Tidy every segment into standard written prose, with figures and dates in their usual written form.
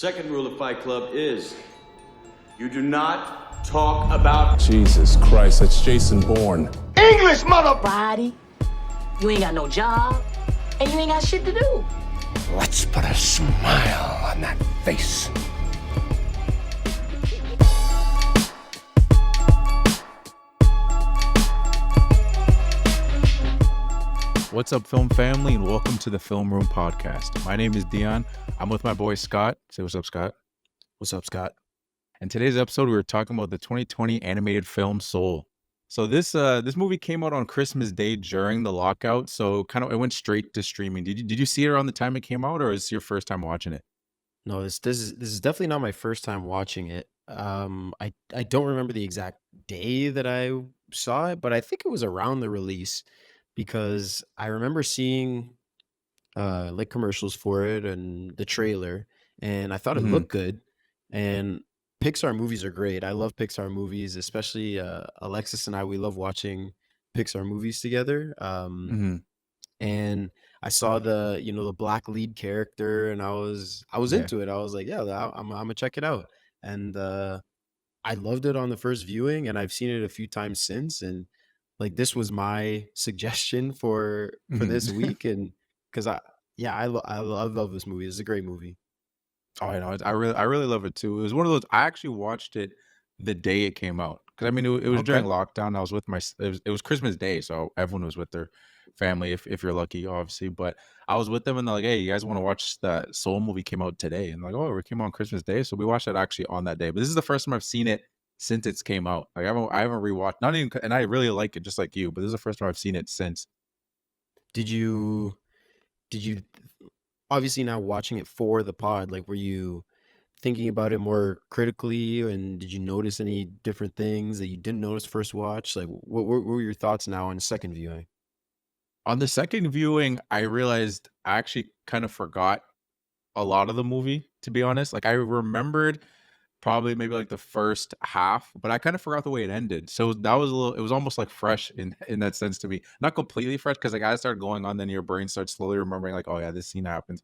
second rule of Fight Club is you do not talk about Jesus Christ, that's Jason Bourne. English, mother. Friday, you ain't got no job, and you ain't got shit to do. Let's put a smile on that face. What's up, film family, and welcome to the Film Room Podcast. My name is Dion. I'm with my boy Scott. Say what's up, Scott. What's up, Scott? And today's episode, we were talking about the 2020 animated film Soul. So this movie came out on Christmas Day during the lockout, so it went straight to streaming. Did you see it around the time it came out, or is this your first time watching it? No, this is definitely not my first time watching it. I don't remember the exact day that I saw it, but I think it was around the release because I remember seeing like commercials for it and the trailer, and I thought it looked good. And Pixar movies are great. I love Pixar movies, especially Alexis and we love watching Pixar movies together. And I saw the black lead character, and I was into it. I was like, yeah, I'm gonna check it out. And I loved it on the first viewing, and I've seen it a few times since. And like, this was my suggestion for this week, and because I love this movie. It's a great movie. Oh, I know. I really love it too. It was one of those. I actually watched it the day it came out because it was during lockdown. I was with it was Christmas Day, so everyone was with their family if you're lucky, obviously. But I was with them, and they're like, "Hey, you guys want to watch that Soul movie came out today?" And I'm like, "Oh, it came out on Christmas Day," so we watched it actually on that day. But this is the first time I've seen it since it's came out. Like I haven't rewatched, not even, and I really like it just like you. But this is the first time I've seen it since. Did you obviously, now watching it for the pod, like, were you thinking about it more critically, and did you notice any different things that you didn't notice first watch? Like, what were your thoughts now on second viewing? On the second viewing, I realized I actually kind of forgot a lot of the movie, to be honest. Like, I remembered probably maybe like the first half, but I kind of forgot the way it ended. So that was it was almost like fresh in that sense to me. Not completely fresh, because like I started going on, then your brain starts slowly remembering like, oh yeah, this scene happens,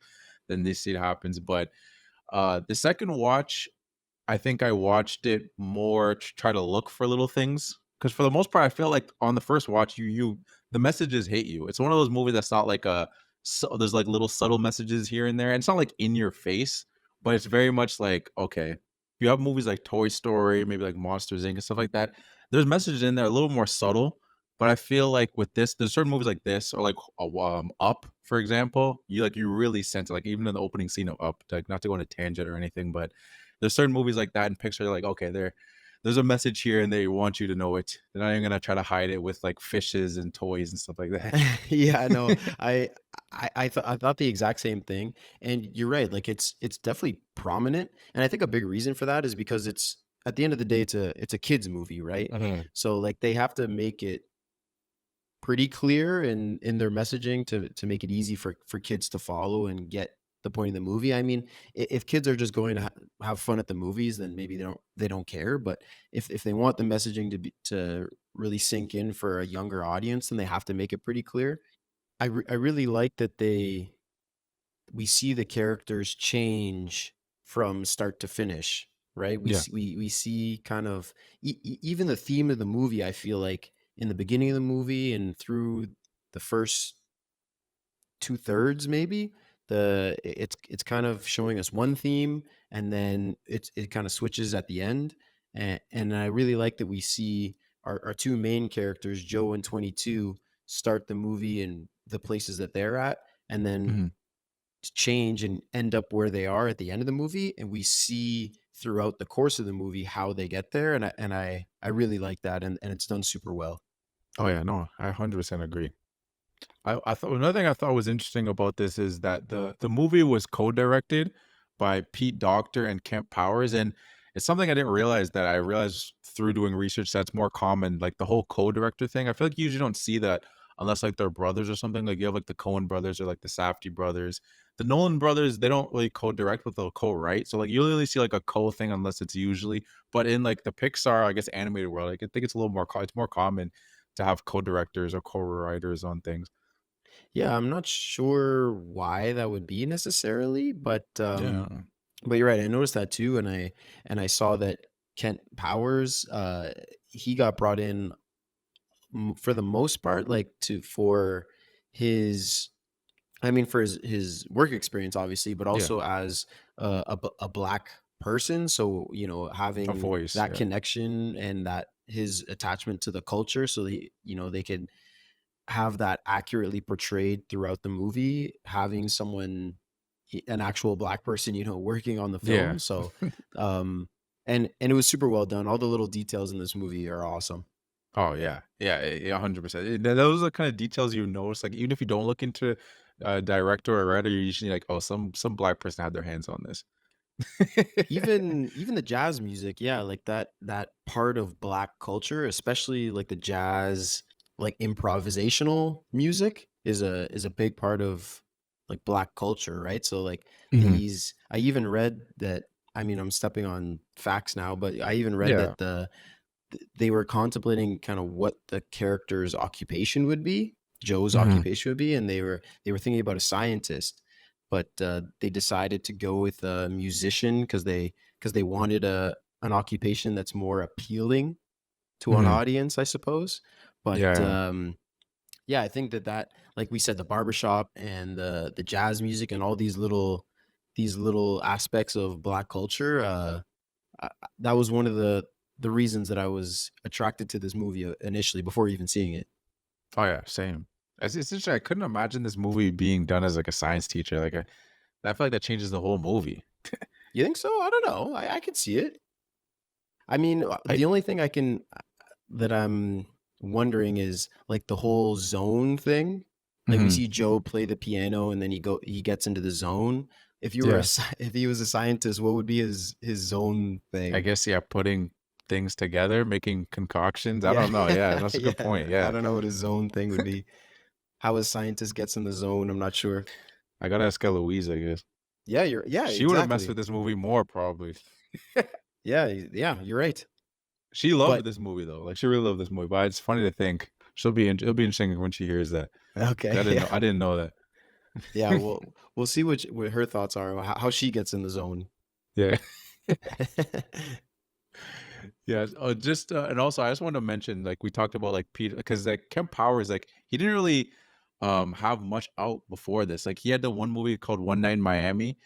then this scene happens. But the second watch, I think I watched it more to try to look for little things. Because for the most part, I feel like on the first watch, the messages hit you. It's one of those movies that's not like there's like little subtle messages here and there. And it's not like in your face, but it's very much like, okay, you have movies like Toy Story, maybe like Monsters Inc. and stuff like that. There's messages in there a little more subtle, but I feel like with this, there's certain movies like this, or like Up, for example. You really sense it, like even in the opening scene of Up. Like, not to go on a tangent or anything, but there's certain movies like that in Pixar. You're like, okay, there's a message here, and they want you to know it. They're not even gonna try to hide it with like fishes and toys and stuff like that. Yeah, no, I thought the exact same thing, and you're right. Like, it's definitely prominent, and I think a big reason for that is because it's, at the end of the day, it's a kids movie, right? So like, they have to make it pretty clear in their messaging to make it easy for kids to follow and get the point of the movie. I mean, if kids are just going to have fun at the movies, then maybe they don't care. But if they want the messaging to really sink in for a younger audience, then they have to make it pretty clear. I really like that we see the characters change from start to finish, right? We see kind of even the theme of the movie. I feel like in the beginning of the movie and through the first 2/3, maybe, it's kind of showing us one theme, and then it kind of switches at the end. And I really like that we see our two main characters, Joe and 22, start the movie in the places that they're at, and then change and end up where they are at the end of the movie. And we see throughout the course of the movie how they get there. And I really like that, and it's done super well. Oh yeah, no, I 100% agree. I thought another thing I thought was interesting about this is that the movie was co-directed by Pete Docter and Kemp Powers, and it's something I didn't realize that I realized through doing research that's more common, like the whole co-director thing. I feel like you usually don't see that unless like they're brothers or something. Like you have like the Coen brothers or like the Safdie brothers. The Nolan brothers, they don't really co-direct, but they'll co-write. So like you only see like a co-thing unless it's usually, but in like the Pixar, I guess, animated world, like, I think it's a little more it's more common to have co-directors or co-writers on things. Yeah, I'm not sure why that would be necessarily, but Yeah. But you're right. I noticed that too, and I saw that Kent Powers, he got brought in for the most part, like for his, I mean, for his work experience, obviously, but Yeah, also as a black person. So a having voice. that Yeah, connection and that his attachment to the culture, so they could have that accurately portrayed throughout the movie, having someone, an actual black person, working on the yeah. film. So, um, and it was super well done. All the little details in this movie are awesome. Oh yeah, yeah, yeah, 100%. Those are the kind of details you notice. Like even if you don't look into director or writer, you're usually like, oh, some black person had their hands on this. Even the jazz music, yeah, like that part of black culture, especially like the jazz, like improvisational music is a big part of like black culture, right? So like Mhm. I even read that, I mean, I'm stepping on facts now, but I even read Yeah. that they were contemplating kind of what the character's occupation would be, Joe's Mhm. occupation would be, and they were thinking about a scientist, but they decided to go with a musician because they wanted an occupation that's more appealing to an Mhm. audience, I suppose. But Yeah. yeah, I think that, like we said, the barbershop and the jazz music and all these little aspects of black culture, that was one of the reasons that I was attracted to this movie initially before even seeing it. Oh yeah, same. It's just I couldn't imagine this movie being done as like a science teacher. I feel like that changes the whole movie. You think so? I don't know. I could see it. I mean, I the only thing that I'm wondering is like the whole zone thing. Like we Mhm. see Joe play the piano and then he gets into the zone. If you were Yeah. if he was a scientist, what would be his zone I thing? guess yeah, putting things together, making concoctions. I Yeah, don't know. Yeah, that's a good yeah. point. I Yeah. don't know what his zone thing would be. How a scientist gets in the zone, I'm not sure. I gotta ask Eloise, I guess. Yeah, She would have messed exactly. with this movie more probably. Yeah, yeah, you're right. She loved But this movie though. Like she really loved this movie. But it's funny to think it'll be interesting when she hears that. 'Cause okay, yeah, I didn't know that. yeah. We'll see what her thoughts are, how she gets in the zone. Yeah. Yeah. Just and also I just want to mention like we talked about like Peter because like Kemp Powers like he didn't really have much out before this. Like he had the one movie called One Night in Miami,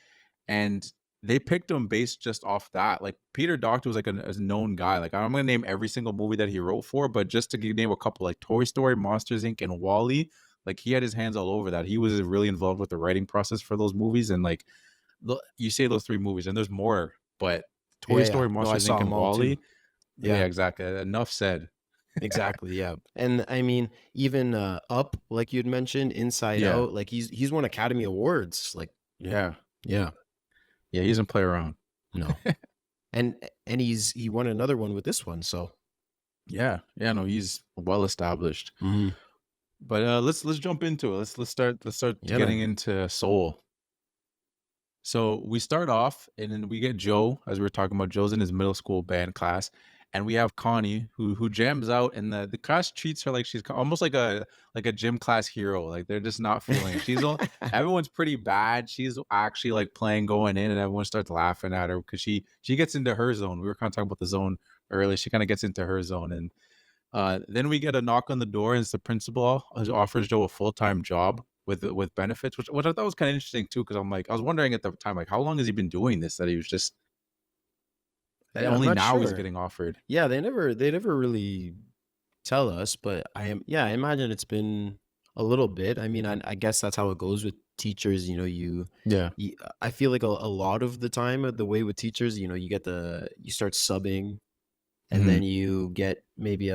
and they picked him based just off that. Like Peter Docter was like a known guy. Like I'm gonna name every single movie that he wrote for, but just to name a couple, like Toy Story, Monsters Inc., and Wally. Like he had his hands all over that. He was really involved with the writing process for those movies, and like you say those three movies, and there's more, but Toy Yeah, yeah. Story, No, I Monsters saw Inc., them and all too. Wally. Yeah, Yeah, exactly. Enough said. exactly. Yeah, and I mean, even Up, like you'd mentioned, Inside Yeah, Out, like he's won Academy Awards. Like, yeah, yeah, yeah. He doesn't play around. no, and he won another one with this one. So, Yeah, yeah. No, he's well established. mhm. But let's jump into it. Let's start Yeah, getting man. into Soul. So we start off, and then we get Joe, as we were talking about. Joe's in his middle school band class, and we have Connie, who jams out, and the class treats her like she's almost like a gym class hero. Like they're just not feeling it. Everyone's pretty bad. She's actually like playing going in, and everyone starts laughing at her because she gets into her zone. We were kind of talking about the zone earlier. She kind of gets into her zone, and then we get a knock on the door, and it's the principal who offers Joe a full-time job with benefits, which I thought was kind of interesting too, because I'm like, I was wondering at the time, like, how long has he been doing this? That he was just that Yeah, I'm only not now he's sure. getting offered. Yeah, they never really tell us, but yeah, I imagine it's been a little bit. I mean, I guess that's how it goes with teachers. Yeah. I feel like a lot of the time, the way with teachers, you start subbing, and Hmm. then you get maybe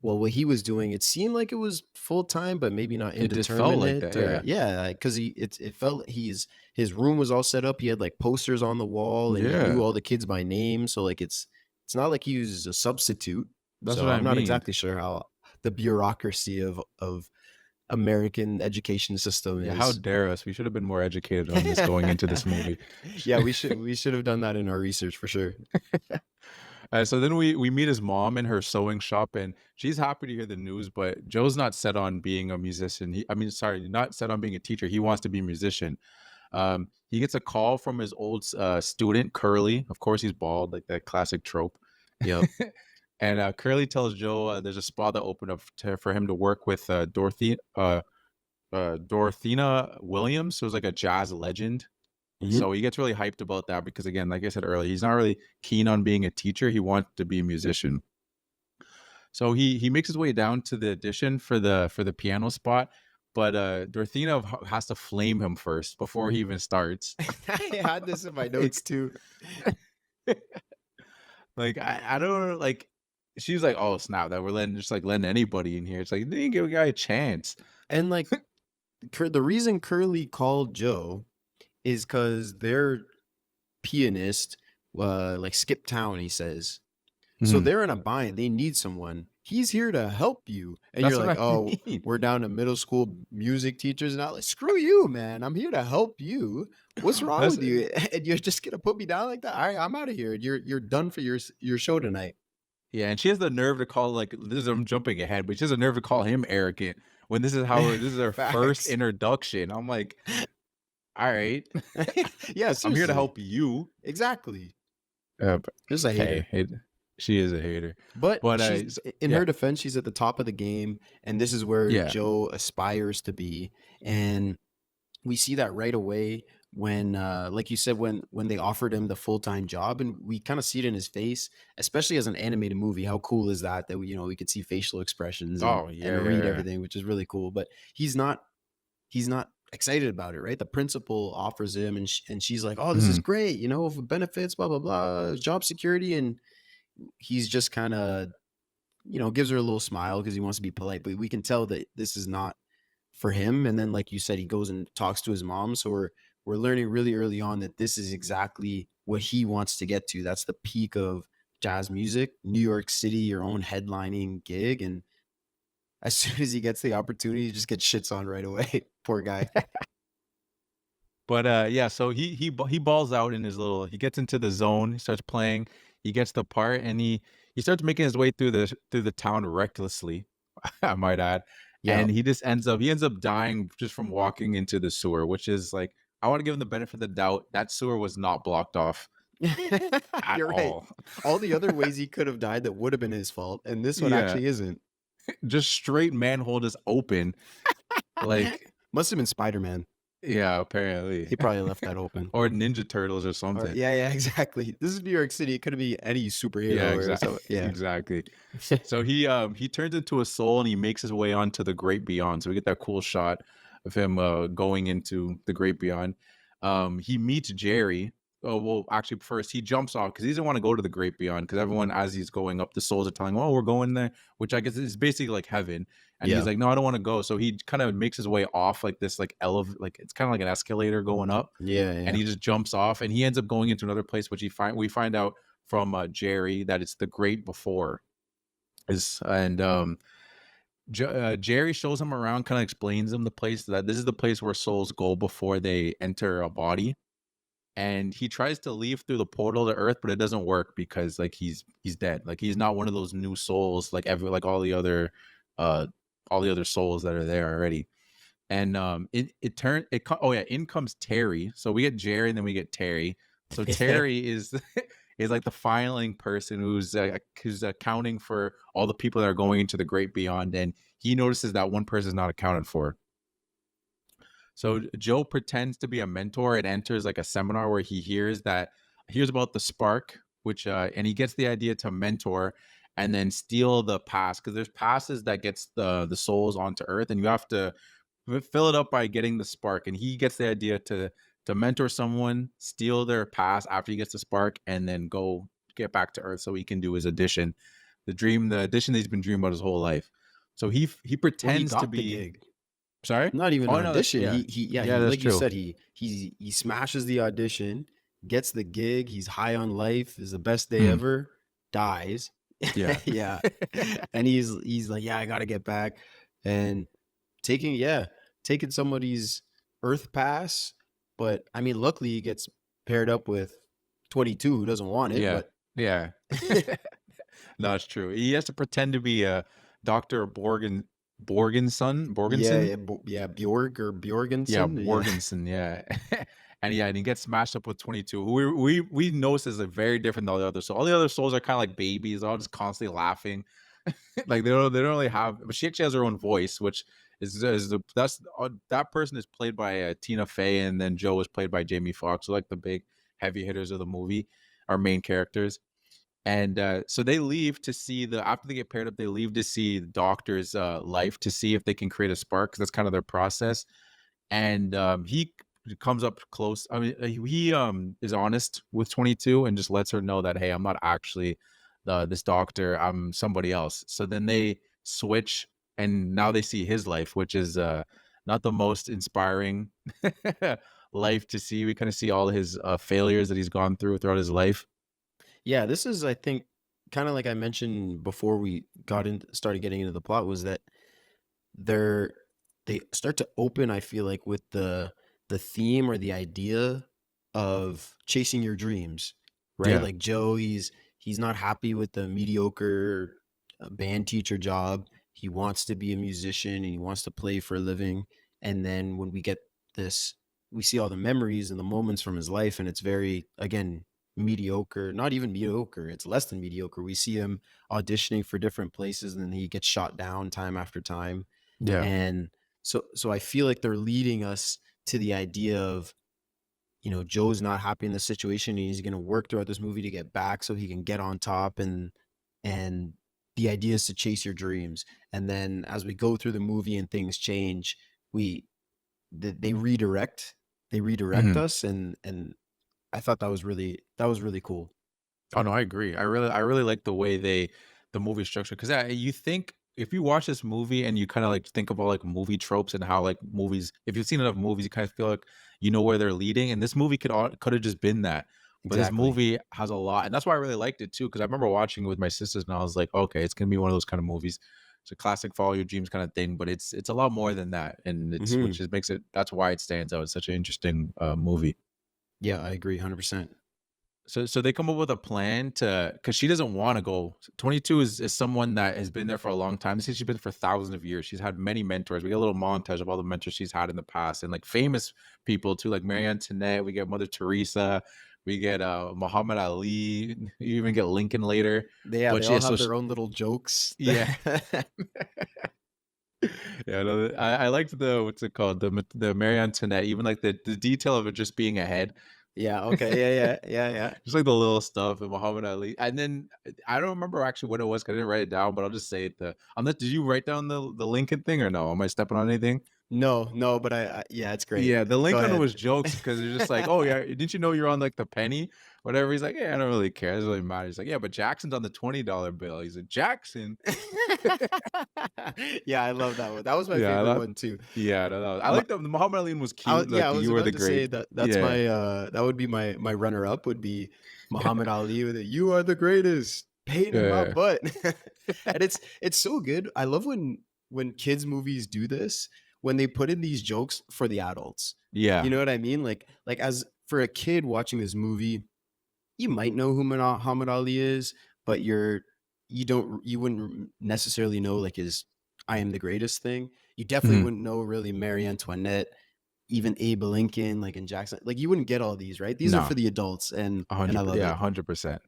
well, what he was doing, it seemed like it was full time, but maybe not It just felt like indeterminate, that. or Yeah. yeah, because it felt his room was all set up. He had like posters on the wall, and he knew Yeah. all the kids by name. So like it's not like he was a substitute. That's So what I I'm not mean. exactly sure how the bureaucracy of American education system Yeah. How is. dare us? We should have been more educated on this going into this movie. Yeah, we should have done that in our research for sure. So then we meet his mom in her sewing shop, and she's happy to hear the news. But Joe's not set on being a musician. I mean, sorry, not set on being a teacher. He wants to be a musician. He gets a call from his old student Curly. Of course, he's bald, like that classic trope. Yep. And Curly tells Joe there's a spot that opened up for him to work with Dorothea Williams, who's like a jazz legend. Mhm. So he gets really hyped about that because, again, like I said earlier, he's not really keen on being a teacher. He wants to be a musician. So he makes his way down to the audition for the piano spot, but Dorothea has to flame him first before he even starts. I had this in my notes too. Like I don't know, like she's like, oh snap, that we're letting anybody in here. It's like, they didn't give a guy a chance. And like the reason Curly called Joe is because their pianist like skipped town, he says. So Mhm. they're in a bind. They need someone. He's here to help you. And That's you're what like, I oh, mean. we're down to middle school music teachers now. Like, screw you, man. I'm here to help you. What's wrong That's- with you? And you're just gonna put me down like that? All right, I'm out of here. You're done for your show tonight. Yeah, and she has the nerve to call, like, this is, I'm jumping ahead, but she has the nerve to call him arrogant when this is her Facts. first introduction. I'm like, all right, Yeah, I'm here to seriously. help you. Exactly. But Just a hater. hey, she is a hater. But She's, in yeah. her defense, she's at the top of the game, and this is where Yeah. Joe aspires to be. And we see that right away when, like you said, when they offered him the full-time job, and we kind of see it in his face, especially as an animated movie. How cool is that we could see facial expressions and, Oh, yeah, and read yeah. everything, which is really cool. But he's not excited about it, right? The principal offers him, and she's like, "Oh, this is great, for benefits, blah blah blah, job security," and he's just kind of, gives her a little smile because he wants to be polite, but we can tell that this is not for him. And then, like you said, he goes and talks to his mom. So we're learning really early on that this is exactly what he wants to get to. That's the peak of jazz music, New York City, your own headlining gig. And as soon as he gets the opportunity, he just gets shits on right away. Poor guy. But yeah, so he balls out in his little. He gets into the zone. He starts playing. He gets the part, and he starts making his way through the town recklessly. I might add. Yeah. And he ends up dying just from walking into the sewer, which is like, I want to give him the benefit of the doubt. That sewer was not blocked off at You're right. all. All the other ways he could have died that would have been his fault, and this one Yeah. actually isn't. Just straight manhole just open. Like, Must have been Spider-Man. yeah, apparently. He probably left that open. Or Ninja Turtles or Or- something. yeah, exactly. This is New York City. It could be any superhero. Yeah, or exactly. something. Yeah. Exactly. So he turns into a soul and he makes his way onto the great beyond. So we get that cool shot of him going into the great beyond. He meets Jerry. Oh, well, actually, first he jumps off because he doesn't want to go to the great beyond, because everyone, as he's going up, the souls are telling him, "Oh, we're going there," which I guess is basically like heaven. And Yeah. he's like, "No, I don't want to go." So he kind of makes his way off like this, like like it's kind of like an escalator going up. Yeah. And he just jumps off, and he ends up going into another place, which we find out from Jerry that it's the great before. Jerry shows him around, kind of explains him the place, that this is the place where souls go before they enter a body. And he tries to leave through the portal to Earth, but it doesn't work because like he's dead. Like he's not one of those new souls like all the other souls that are there already. And in comes Terry. So we get Jerry and then we get Terry. So Terry is like the filing person who's accounting for all the people that are going into the great beyond, and he notices that one person is not accounted for. So Joe pretends to be a mentor and enters like a seminar where he hears about the spark, which and he gets the idea to mentor and then steal the pass, because there's passes that gets the souls onto Earth, and you have to fill it up by getting the spark. And he gets the idea to mentor someone, steal their pass after he gets the spark, and then go get back to Earth so he can do his audition, the audition that he's been dreaming about his whole life. So he pretends to be. gig. Sorry, Not even an no, audition. yeah. He, That's like true. you said, he smashes the audition, gets the gig. He's high on life. Is the best day ever. Dies. Yeah. Yeah. And he's like, yeah, I gotta get back, and taking somebody's Earth pass. But I mean, luckily he gets paired up with 22 who doesn't want it. Yeah. But Yeah. No, it's true. He has to pretend to be a Dr. Yeah, Borgenson. yeah, yeah, Bjorg or Yeah, Bjorgensen. Yeah. Borgenson, yeah. And he gets smashed up with 22, who we notice is, like, very different than all the others. So all the other souls are kinda like babies, they're all just constantly laughing. Like, they don't really have, but she actually has her own voice, which is the that's that person is played by, Tina Fey, and then Joe is played by Jamie Foxx, so, like, the big heavy hitters of the movie, our main characters. And, so they leave to see the after they get paired up, they leave to see the doctor's, life to see if they can create a spark, 'cause that's kind of their process. And he comes up close. I mean, he is honest with 22 and just lets her know that, hey, I'm not actually this doctor, I'm somebody else. So then they switch, and now they see his life, which is not the most inspiring life to see. We kind of see all his failures that he's gone through throughout his life. Yeah, this is, I think, kind of like I mentioned before we started getting into the plot, was that they're they start to open, I feel like, with the theme or the idea of chasing your dreams, right? Yeah. Like Joe, he's not happy with the mediocre band teacher job. He wants to be a musician and he wants to play for a living. And then when we get this, we see all the memories and the moments from his life, and it's very, again, mediocre, not even mediocre, it's less than mediocre. We see him auditioning for different places and then he gets shot down time after time. Yeah. And so I feel like they're leading us to the idea of, Joe's not happy in the situation, and he's going to work throughout this movie to get back so he can get on top. And the idea is to chase your dreams. And then as we go through the movie and things change, they redirect Mhm. us, and I thought that was really cool. Oh no, I agree. I really like the way the movie structure, because you think if you watch this movie and you kind of like think about like movie tropes and how like movies, if you've seen enough movies, you kind of feel like you know where they're leading, and this movie could have just been that. But this Exactly. movie has a lot, and that's why I really liked it too. Because I remember watching it with my sisters, and I was like, okay, it's gonna be one of those kind of movies. It's a classic follow your dreams kind of thing, but it's a lot more than that, and it's Hmm. which is makes it that's why it stands out. It's such an interesting movie. Yeah, I agree 100%. So they come up with a plan to, because she doesn't wanna go. 22 is someone that has been there for a long time. This is she's been for thousands of years. She's had many mentors. We get a little montage of all the mentors she's had in the past, and, like, famous people too, like Marie Antoinette, we get Mother Teresa, we get, Muhammad Ali, you even get Lincoln later. Yeah, But they yeah, all so have sh their own little jokes. yeah. Yeah, no, I liked the what's it called? The Marie Antoinette, even, like, the detail of it just being ahead. Yeah, okay. Yeah, yeah, yeah, yeah. Just like the little stuff and Muhammad Ali. And then I don't remember actually what it was 'cause I didn't write it down, but I'll just say it. Did you write down the Lincoln thing or no? Am I stepping on anything? No, no, but yeah, it's great. Yeah, the Go Lincoln ahead. was jokes because it's just like, oh yeah, didn't you know you're on like the penny? Whatever. He's like, yeah, I don't really care. It doesn't really matter. He's like, yeah, but Jackson's on the $20 bill. He's like, Jackson. Yeah, I love that one. That was my Yeah, favorite one too. yeah, no, I My, like the Muhammad Ali was cute. yeah, Like I was you were the about to say great. that's Yeah, my that would be my runner up would be Muhammad Ali with it. You are the greatest. Pain in my yeah, butt. And it's so good. I love when kids movies do this, when they put in these jokes for the adults. You yeah. know what I mean? Like as for a kid watching this movie, you might know who Muhammad Ali is, but you wouldn't necessarily know like his "I am the greatest" thing. You definitely Mhm. wouldn't know really Mary Antoinette, even Abe Lincoln, like in Jackson. Like you wouldn't get all these, right? These are No, for the adults, and I 100. love Yeah, it. 100%.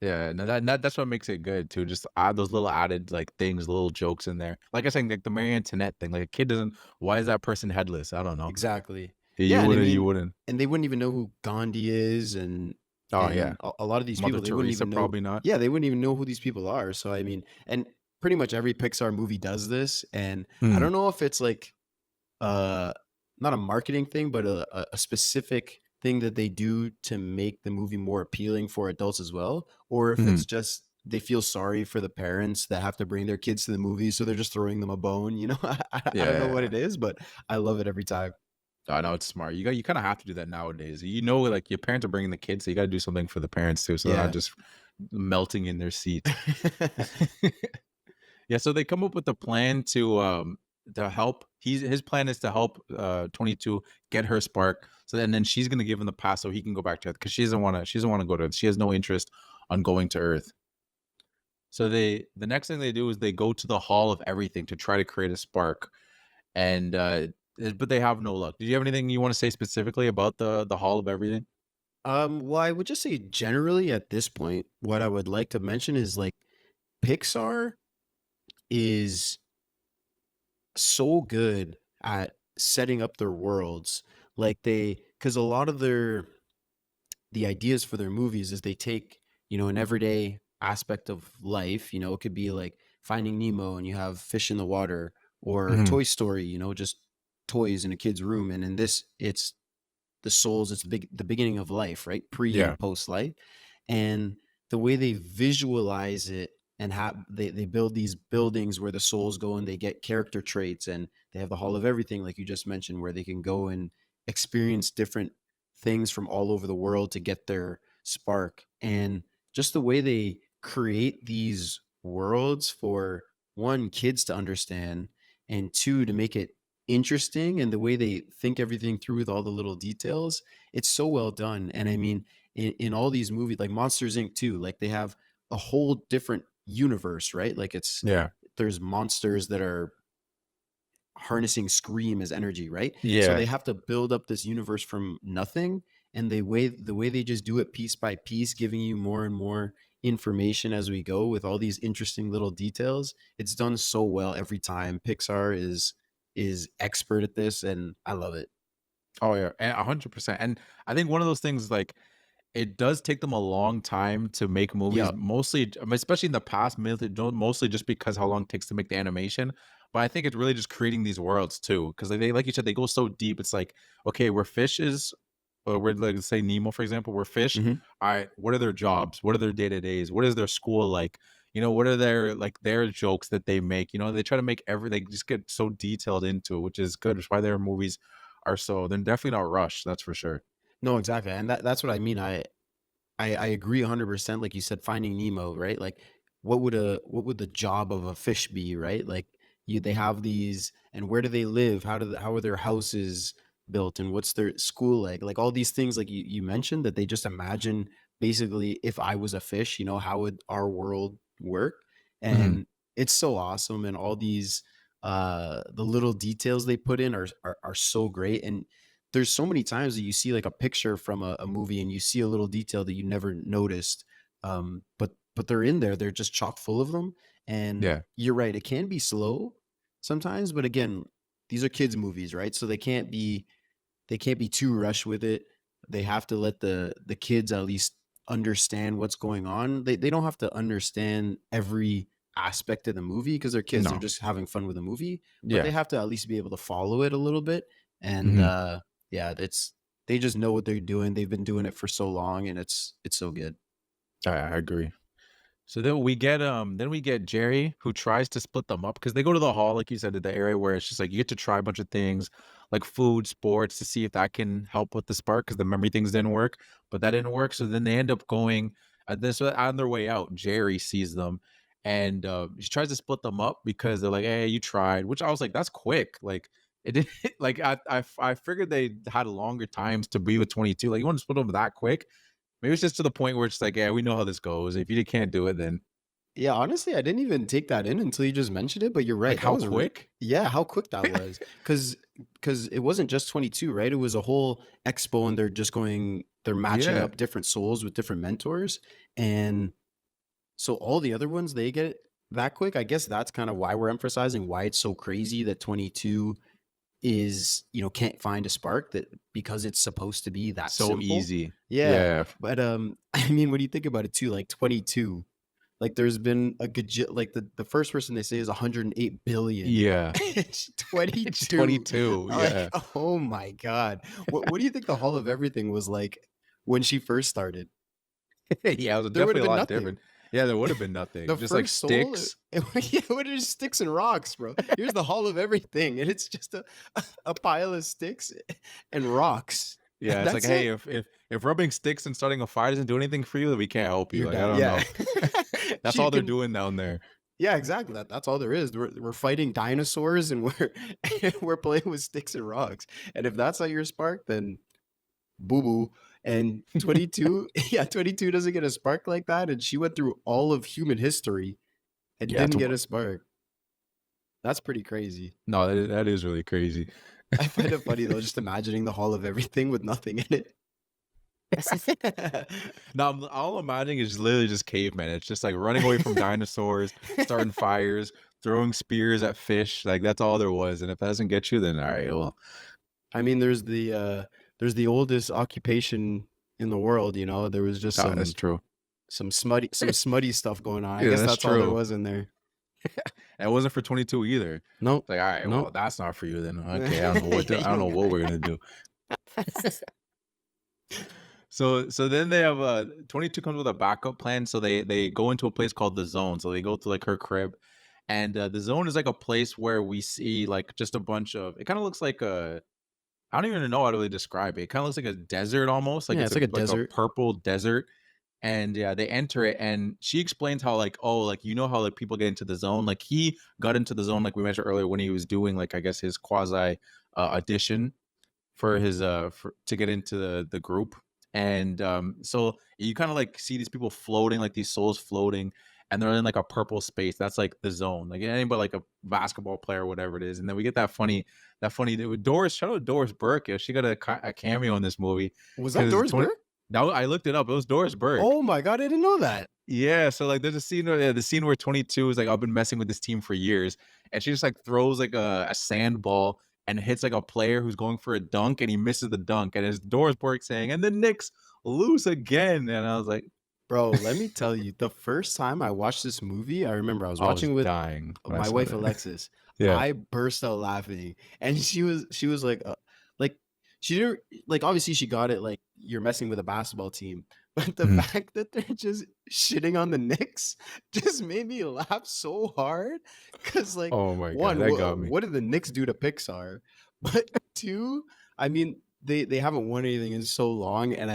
Yeah, no, that's what makes it good too. Just add those little added like things, little jokes in there. Like I said, like the Marie Antoinette thing. Like a kid doesn't. Why is that person headless? I don't know. Exactly. You Yeah, and I wouldn't. You mean, wouldn't. and they wouldn't even know who Gandhi is, and Oh yeah, and a lot of these Mother people they wouldn't Teresa even know. probably not. Yeah, they wouldn't even know who these people are. So I mean, and pretty much every Pixar movie does this, and I Mm, don't know if it's like uh not a marketing thing, but a specific thing that they do to make the movie more appealing for adults as well, or if mhm. it's just they feel sorry for the parents that have to bring their kids to the movies, so they're just throwing them a bone. I don't know what Yeah, it is, but I love it every time. I know it's smart. You kind of have to do that nowadays. You know, like your parents are bringing the kids, so you got to do something for the parents too, so they're not Yeah. just melting in their seat. Yeah, so they come up with a plan to help. His plan is to help 22 get her spark. So then she's gonna give him the pass so he can go back to Earth because she doesn't want to go to Earth. She has no interest on going to Earth. So the next thing they do is they go to the Hall of Everything to try to create a spark, and but they have no luck. Did you have anything you want to say specifically about the Hall of Everything? Well, I would just say generally at this point, what I would like to mention is like Pixar is so good at setting up their worlds. Like because a lot of the ideas for their movies is they take, an everyday aspect of life. It could be like Finding Nemo and you have fish in the water, or Hmm. Toy Story, just toys in a kid's room. And in this, it's the souls, it's the beginning of life, right? Pre Yeah. and post life. And the way they visualize it and have they build these buildings where the souls go and they get character traits, and they have the Hall of Everything, like you just mentioned, where they can go and experience different things from all over the world to get their spark. And just the way they create these worlds for, one, kids to understand, and two, to make it interesting, and the way they think everything through with all the little details, it's so well done. And I mean, in all these movies, like Monsters Inc. too, like they have a whole different universe, right? Like Yeah. there's monsters that are harnessing scream as energy, right? So Yeah. they have to build up this universe from nothing, and the way they just do it piece by piece, giving you more and more information as we go with all these interesting little details. It's done so well every time. Pixar is expert at this, and I love it. Oh yeah, and 100%. And I think one of those things, like, it does take them a long time to make movies, Yep. mostly, especially in the past, mostly just because how long it takes to make the animation. But I think it's really just creating these worlds too, because they, like you said, they go so deep. It's like, okay, we're fishes, or we're like, say Nemo, for example, we're fish. Mhm. All right, what are their jobs? What are their day to days? What is their school like? What are their jokes that they make? They try to make they just get so detailed into it, which is good. Which is why their movies are so, they're definitely not rushed. That's for sure. No, exactly, and that's what I mean. I agree 100%. Like you said, Finding Nemo, right? Like, what would the job of a fish be, right? Like, they have these, and where do they live? How are their houses built, and what's their school like? Like all these things, like you mentioned, that they just imagine, basically, if I was a fish, how would our world work? Hmm. And it's so awesome, and all these the little details they put in are so great. And there's so many times that you see like a picture from a movie, and you see a little detail that you never noticed, but they're in there, they're just chock full of them. And Yeah. you're right, it can be slow sometimes, but again, these are kids movies, right? So they can't be too rushed with it. They have to let the kids at least understand what's going on. They don't have to understand every aspect of the movie, because they're kids, they're No. just having fun with the movie, but they Yeah. have to at least be able to follow it a little bit. And Hmm. yeah, they just know what they're doing. They've been doing it for so long, and it's so good. I agree. So then we get Jerry, who tries to split them up, because they go to the hall, like you said, to the area where it's just like you get to try a bunch of things like food, sports, to see if that can help with the spark, because the memory things didn't work, but that didn't work. So then they end up going on their way out. Jerry sees them, and she tries to split them up because they're like, "Hey, you tried," which I was like, "That's quick." Like it did. Like I figured they had longer times to be with 22. Like, you want to split them that quick? Maybe it's just to the point where it's like, yeah, we know how this goes. If you can't do it, then Yeah, honestly, I didn't even take that in until you just mentioned it, but you're like right. That how was quick? yeah, how quick that was. Cuz it wasn't just 22, right? It was a whole expo, and they're matching Yeah. up different souls with different mentors. And so all the other ones, they get it that quick. I guess that's kind of why we're emphasizing why it's so crazy that 22 is, can't find a spark, that because it's supposed to be that So simple. easy. Yeah. Yeah. But I mean, when you think about it too, like 22, like there's been like the first person they say is 108 billion. Yeah. It's It's 22. 22. Like, Yeah. oh my God. What do you think the Hall of Everything was like when she first started? Yeah, it was There would definitely have a been lot nothing. different. Yeah, there would have been nothing. The Just like first soul, sticks. yeah, what is sticks and rocks, bro? Here's the Hall of Everything, and it's just a pile of sticks and rocks. Yeah, it's like, That's hey, it. if rubbing sticks and starting a fire doesn't do anything for you, then we can't help you. You're Like, I done. don't Yeah. know. That's She all they're can. doing down there. Yeah, exactly. That's all there is. We're fighting dinosaurs, and we're playing with sticks and rocks. And if that's not your spark, then boo boo. And 22, yeah, 22 doesn't get a spark like that. And she went through all of human history, and Yeah, didn't get a spark. That's pretty crazy. no, that is really crazy. I find it funny though, just imagining the Hall of Everything with nothing in it. No, all I'm imagining is literally just cavemen. It's just like running away from dinosaurs, starting fires, throwing spears at fish. Like that's all there was. And if that doesn't get you, then all right, well, I mean, there's the oldest occupation in the world. You know, there was just that's true. some smutty stuff going on. I Yeah, guess that's that's all there true. was in there. And it wasn't for 22 either. Nope. It's like, all right, Nope. well, that's not for you then. Okay, I don't know what I don't know what we're gonna do. So then they have 22 comes with a backup plan. So they go into a place called the Zone. So they go to like her crib, and the Zone is like a place where we see like just a bunch of. It kind of looks like a. I don't even know how to really describe it. It kind of looks like a desert almost. Like Yeah, it's it's like a desert. purple desert. And yeah, they enter it, and she explains how like, oh, like you know how like people get into the Zone. Like he got into the Zone, like we mentioned earlier, when he was doing like I guess his quasi audition for his to get into the group. And so you kind of like see these people floating, like these souls floating, and they're in like a purple space. That's like the Zone, like anybody like a basketball player or whatever it is. And then we get that funny Doris, shout out Doris Burke. Yeah, she got a cameo in this movie. Was that Doris Burke? No, I looked it up. It was Doris Burke. Oh my god, I didn't know that. Yeah, so like there's a scene where the scene where 22 is like, I've been messing with this team for years, and she just like throws like a sand ball and hits like a player who's going for a dunk, and he misses the dunk, and it's Doris Burke saying, and the Knicks lose again. And I was like, Bro, let me tell you, the first time I watched this movie, I remember I was watching with dying when I my saw wife that. Alexis. Yeah. I burst out laughing, and she was like she didn't like obviously she got it like you're messing with a basketball team, but the fact that they're just shitting on the Knicks just made me laugh so hard because like Oh my god, one, that got me. what did the Knicks do to Pixar? But two, I mean they haven't won anything in so long, and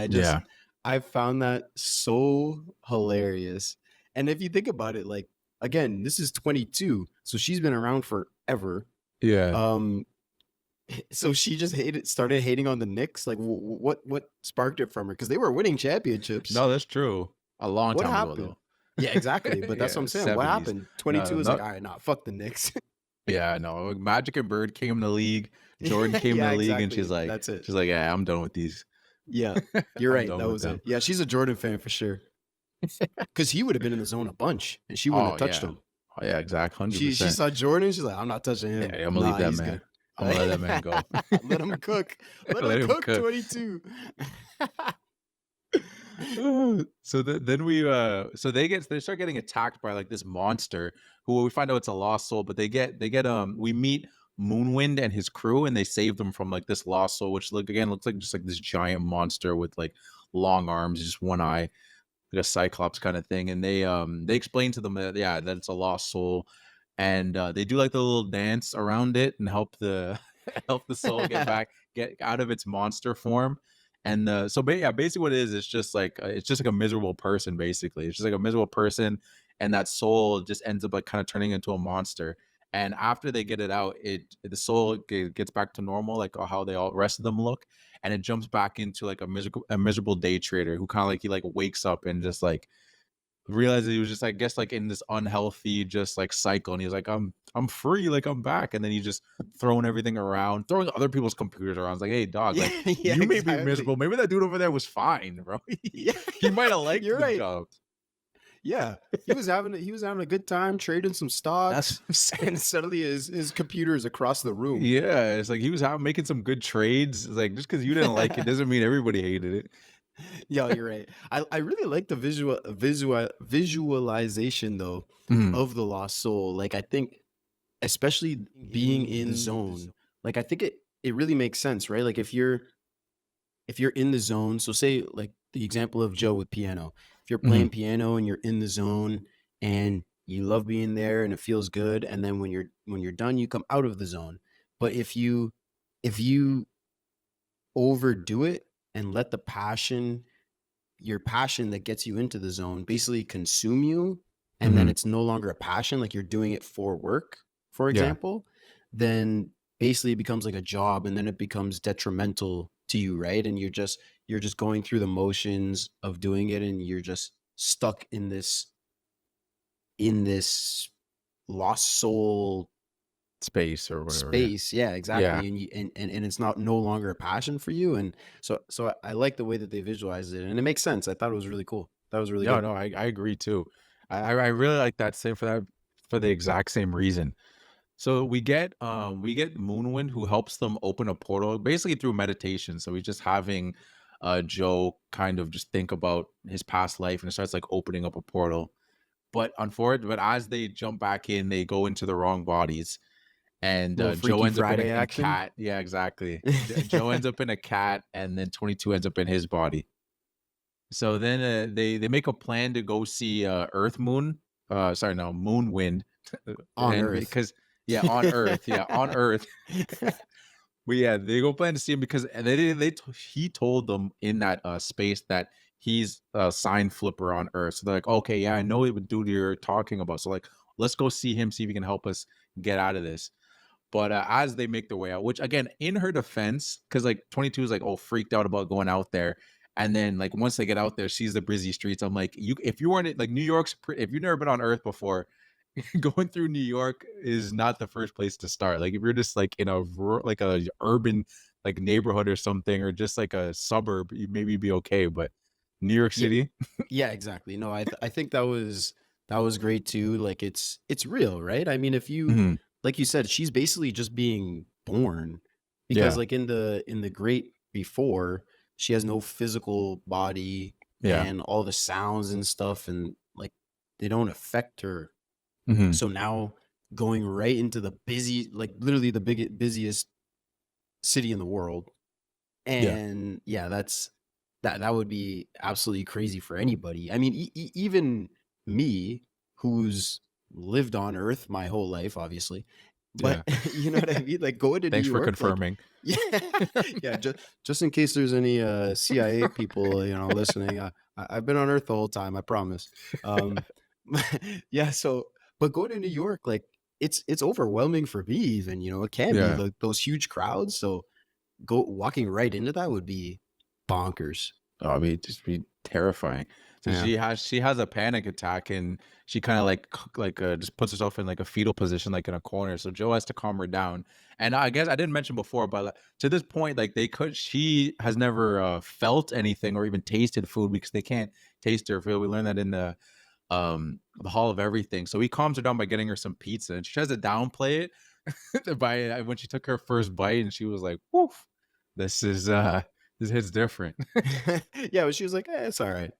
I found that so hilarious. And if you think about it, like again, this is 22, so she's been around forever. Yeah. So she just started hating on the Knicks. Like, what sparked it from her? Because they were winning championships. No, that's true. A long What time ago happened? though. Yeah, exactly. But that's Yeah, what I'm saying. What 70s. happened? 22 was No, like, all right, nah, fuck the Knicks. Yeah, no. Magic and Bird came in the league. Jordan came in Yeah, the league, and exactly. she's like, That's it. She's like, yeah, I'm done with these. Yeah, you're I'm right. done That with was them. it. Yeah, she's a Jordan fan for sure. Because he would have been in the Zone a bunch, and she wouldn't have touched him. Oh yeah, exactly. 100%. She saw Jordan. She's like, I'm not touching him. Yeah, I'm gonna leave that he's man. good. I'm gonna let that man go. Let him cook. Let him cook. 22. So then so they start getting attacked by like this monster who we find out it's a lost soul, but they get we meet Moonwind and his crew, and they save them from like this lost soul, which looks like just like this giant monster with like long arms, just one eye, like a cyclops kind of thing. And they explain to them that that it's a lost soul, and they do like the little dance around it and help the soul get out of its monster form. And basically what it is, it's just like a miserable person. Basically, it's just like a miserable person, and that soul just ends up like kind of turning into a monster. And after they get it out, the soul gets back to normal, like how they all rest of them look, and it jumps back into like a miserable day trader who kind of like he like wakes up and just like realizes he was just I guess like in this unhealthy just like cycle, and he's like, I'm free, like I'm back. And then he's just throwing everything around, throwing other people's computers around. It's like, hey dog, like Yeah, you may be exactly. miserable, maybe that dude over there was fine, bro. Yeah, He might have liked You're the right. job. Yeah, he was having a good time trading some stocks, and suddenly his computer is across the room. Yeah, it's like he was out making some good trades. It's like just because you didn't like it doesn't mean everybody hated it. Yeah, you're right. I really like the visualization though Mhm. of the lost soul. Like I think, especially being in zone, like I think it really makes sense, right? Like if you're in the zone, so say like the example of Joe with piano. If you're playing piano and you're in the zone and you love being there and it feels good, and then when you're done, you come out of the zone. But if you overdo it and let your passion that gets you into the zone basically consume you, and then it's no longer a passion, like you're doing it for work, for Yeah. example, then basically it becomes like a job, and then it becomes detrimental to you, right? And you're just going through the motions of doing it, and you're just stuck in this in this lost soul Space or whatever. space. Yeah, Yeah. exactly. And you and it's not no longer a passion for you. And so I like the way that they visualized it, and it makes sense. I thought it was really cool. That was really No, good. no, I agree too. I really like that same for the exact same reason. So we get Moonwind, who helps them open a portal basically through meditation. So he's just having Joe kind of just think about his past life, and it starts like opening up a portal. But as they jump back in, they go into the wrong bodies, and Little Joe Freaky ends up in Friday a action. cat. Yeah, exactly. Joe ends up in a cat, and then 22 ends up in his body. So then they make a plan to go see Earth Moon. Sorry, no, Moonwind. On And Earth. because yeah, on Earth, yeah, on Earth. But yeah, they go plan to see him because and he told them in that space that he's a sign flipper on Earth. So they're like, okay, yeah, I know what dude you're talking about. So like, let's go see him, see if he can help us get out of this. But as they make their way out, which again, in her defense, because like 22 is like, oh, freaked out about going out there. And then like once they get out there, sees the busy streets. I'm like, if you weren't like New York's, if you've never been on Earth before, going through New York is not the first place to start. Like if you're just like in a like a urban like neighborhood or something, or just like a suburb, you maybe be okay. But New York Yeah, City, yeah, exactly. No, I think that was great too. Like it's real, right? I mean, if you Mhm. like you said, she's basically just being born because Yeah, like in the great before, she has no physical body yeah, and all the sounds and stuff and like they don't affect her. hmm So now going right into the busy, like literally the busiest city in the world. yeah, And yeah, that would be absolutely crazy for anybody. I mean, even me, who's lived on Earth my whole life, obviously, but yeah. you know what I mean? Like going to New Thanks for York, like confirming. yeah, yeah. Just in case there's any CIA people, listening, I've been on Earth the whole time. I promise. Um, yeah. So, but going to New York, like it's overwhelming for me. Even it can be Yeah. like those huge crowds. So go walking right into that would be bonkers. Oh, I mean, it'd just be terrifying. So Yeah. she has a panic attack, and she kind of just puts herself in like a fetal position, like in a corner. So Joe has to calm her down. And I guess I didn't mention before, but like, to this point, like she has never felt anything or even tasted food because they can't taste her food. We learned that in the Hall of Everything. So he calms her down by getting her some pizza, and she tries to downplay it by when she took her first bite, and she was like, "Woof, this is this hits different." Yeah, but she was like, it's all right.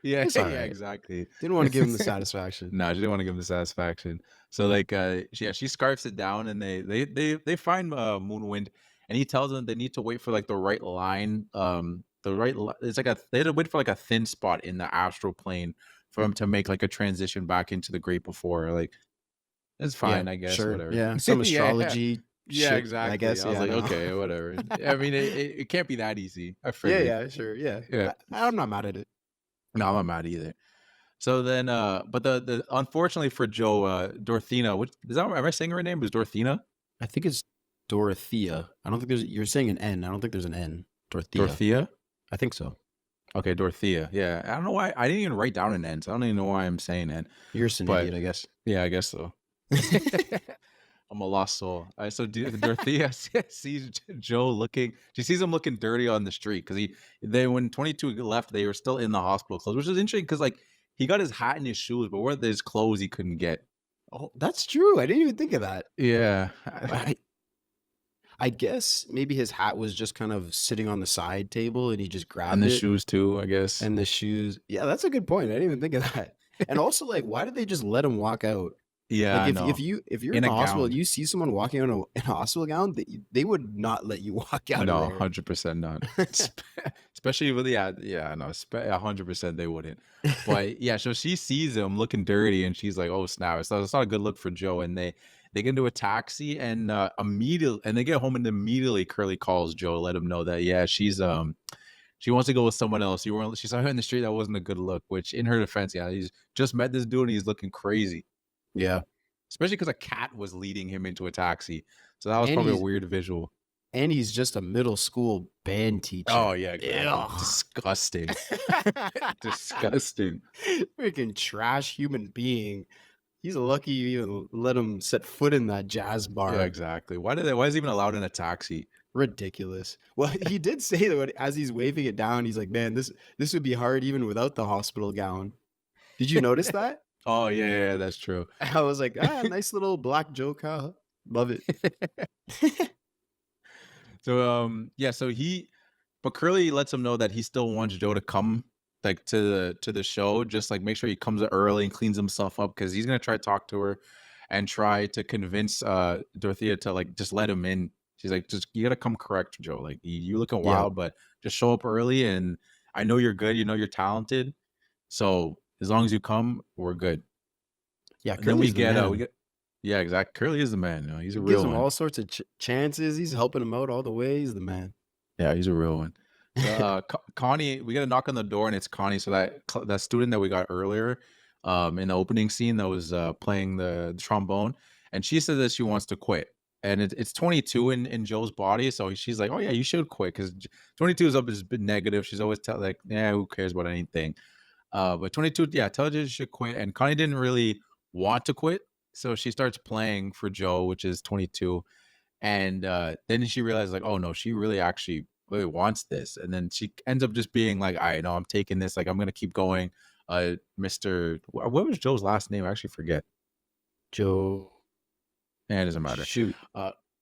Yeah, It's all yeah, right. exactly. Didn't want to give him the satisfaction. No, she didn't want to give him the satisfaction. So like she scarfs it down, and they find Moonwind, and he tells them they need to wait for like the right line. It's like they had to wait for like a thin spot in the astral plane for him to make like a transition back into the great before. Like it's Yeah, fine, I guess, sure. whatever. Yeah, some Yeah. astrology Yeah, shit, I exactly. guess. I was Yeah, I like, don't know. okay, whatever. I mean, it can't be that easy. I Yeah, figured. yeah, sure. Yeah. Yeah. I'm not mad at it. No, I'm not mad either. So then, but the unfortunately for Joe, Dorthina, which is that, am I saying her name? Is Dorthina? I think it's Dorothea. I don't think you're saying an N. I don't think there's an N. Dorothea. Dorothea? I think so. Okay, Dorothea. Yeah, I don't know why I didn't even write down an N, so I don't even know why I'm saying N. You're just an But idiot, I guess. yeah, I guess so. I'm a lost soul. All right, so Dorothea sees Joe looking. She sees him looking dirty on the street because when 22 left, they were still in the hospital clothes, which is interesting because like he got his hat and his shoes, but where his clothes he couldn't get. Oh, that's true. I didn't even think of that. Yeah, I guess maybe his hat was just kind of sitting on the side table and he just and grabbed the it. shoes too, I guess. And the shoes. Yeah, that's a good point. I didn't even think of that. And also, like, why did they just let him walk out? Yeah, Like, I know. if you're in In the a hospital, gown. you see someone walking out in a hospital gown, they would not let you walk out No, of there. 100% not. Especially with I know, 100% they wouldn't. But yeah, so she sees him looking dirty, and she's like, "Oh snap!" It's not a good look for Joe. And they get into a taxi, and immediately, and they get home, and immediately Curly calls Joe, let him know that she wants to go with someone else. She saw her in the street. That wasn't a good look. Which, in her defense, yeah, he's just met this dude, and he's looking crazy. Yeah. Especially because a cat was leading him into a taxi. So that was And probably a he's weird visual. and he's just a middle school band teacher. Oh yeah, exactly. Ugh. Disgusting. Disgusting. Freaking trash human being. He's lucky you even let him set foot in that jazz bar. Yeah, exactly. Why is he even allowed in a taxi? Ridiculous. Well, he did say that as he's waving it down, he's like, "Man, this would be hard even without the hospital gown." Did you notice that? Oh yeah, that's true. I was like, nice little black joke, huh? Love it. So but Curly lets him know that he still wants Joe to come like to the show, just like make sure he comes early and cleans himself up because he's gonna try to talk to her and try to convince Dorothea to like just let him in. She's like, just you gotta come correct, Joe. Like you looking wild, but just show up early and I know you're good, you're talented. So as long as you come, we're good. Yeah, And then we Curly's the man. get yeah, exactly. Curly is the man. He's a He real gives him one. all sorts of chances. He's helping him out all the way. He's the man. Yeah, he's a real one. So, Connie, we get a knock on the door, and it's Connie. So that student that we got earlier, in the opening scene that was playing the trombone, and she said that she wants to quit. And it's 22 in Joe's body, so she's like, "Oh yeah, you should quit," because 22 is up has been negative. She's always like, "Yeah, who cares about anything?" But 22, yeah, tells you she should quit, and Connie didn't really want to quit, so she starts playing for Joe, which is 22, and then she realized like, oh no, she actually really wants this, and then she ends up just being like, I know I'm taking this, like I'm gonna keep going. Mr. What was Joe's last name? I actually forget. Joe. It doesn't matter. Shoot.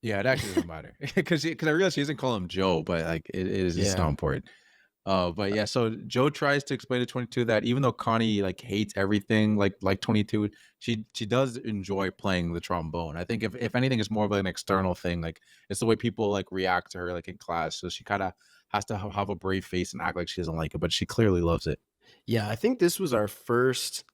Yeah, it actually doesn't matter because I realized she doesn't call him Joe, but like it is just not important. But yeah, so Joe tries to explain to 22 that even though Connie like hates everything like 22, she does enjoy playing the trombone. I think if anything, it's more of an external thing. Like it's the way people like react to her like in class. So she kind of has to have a brave face and act like she doesn't like it, but she clearly loves it. Yeah, I think this was our first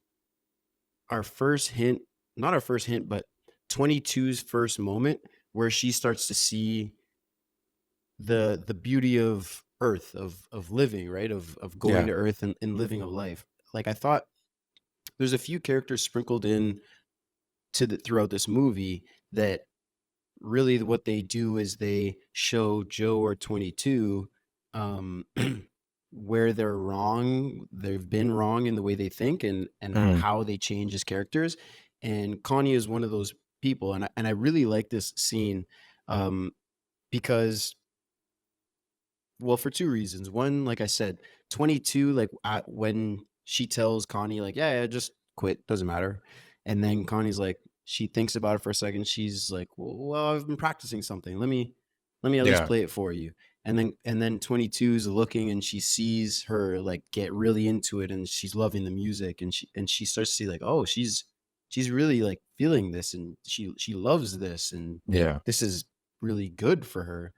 hint, not our first hint, but 22's first moment where she starts to see the beauty of Earth, of living, right? Of going to Earth and living a life. Like I thought there's a few characters sprinkled in throughout this movie that really what they do is they show Joe or 22 where they're wrong. They've been wrong in the way they think and how they change as characters. And Connie is one of those people. And I really like this scene because, well, for two reasons. One, like I said, 22, like when she tells Connie, like, yeah, just quit, doesn't matter. And then Connie's like, she thinks about it for a second. She's like, well, I've been practicing something. Let me at least play it for you. And then 22 is looking and she sees her like get really into it and she's loving the music and she starts to see like, oh, she's really like feeling this and she loves this and this is really good for her.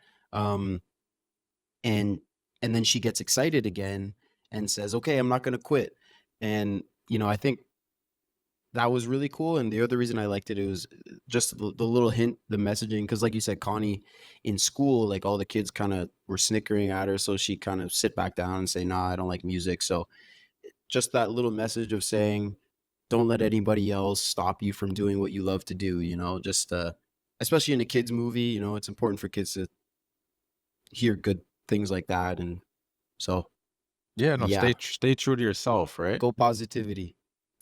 And then she gets excited again and says, okay, I'm not going to quit. And, I think that was really cool. And the other reason I liked it was just the little hint, the messaging. Because like you said, Connie in school, like all the kids kind of were snickering at her. So she kind of sit back down and say, nah, I don't like music. So just that little message of saying, don't let anybody else stop you from doing what you love to do, just especially in a kid's movie, it's important for kids to hear good things like that. And so stay true to yourself, right? Go positivity.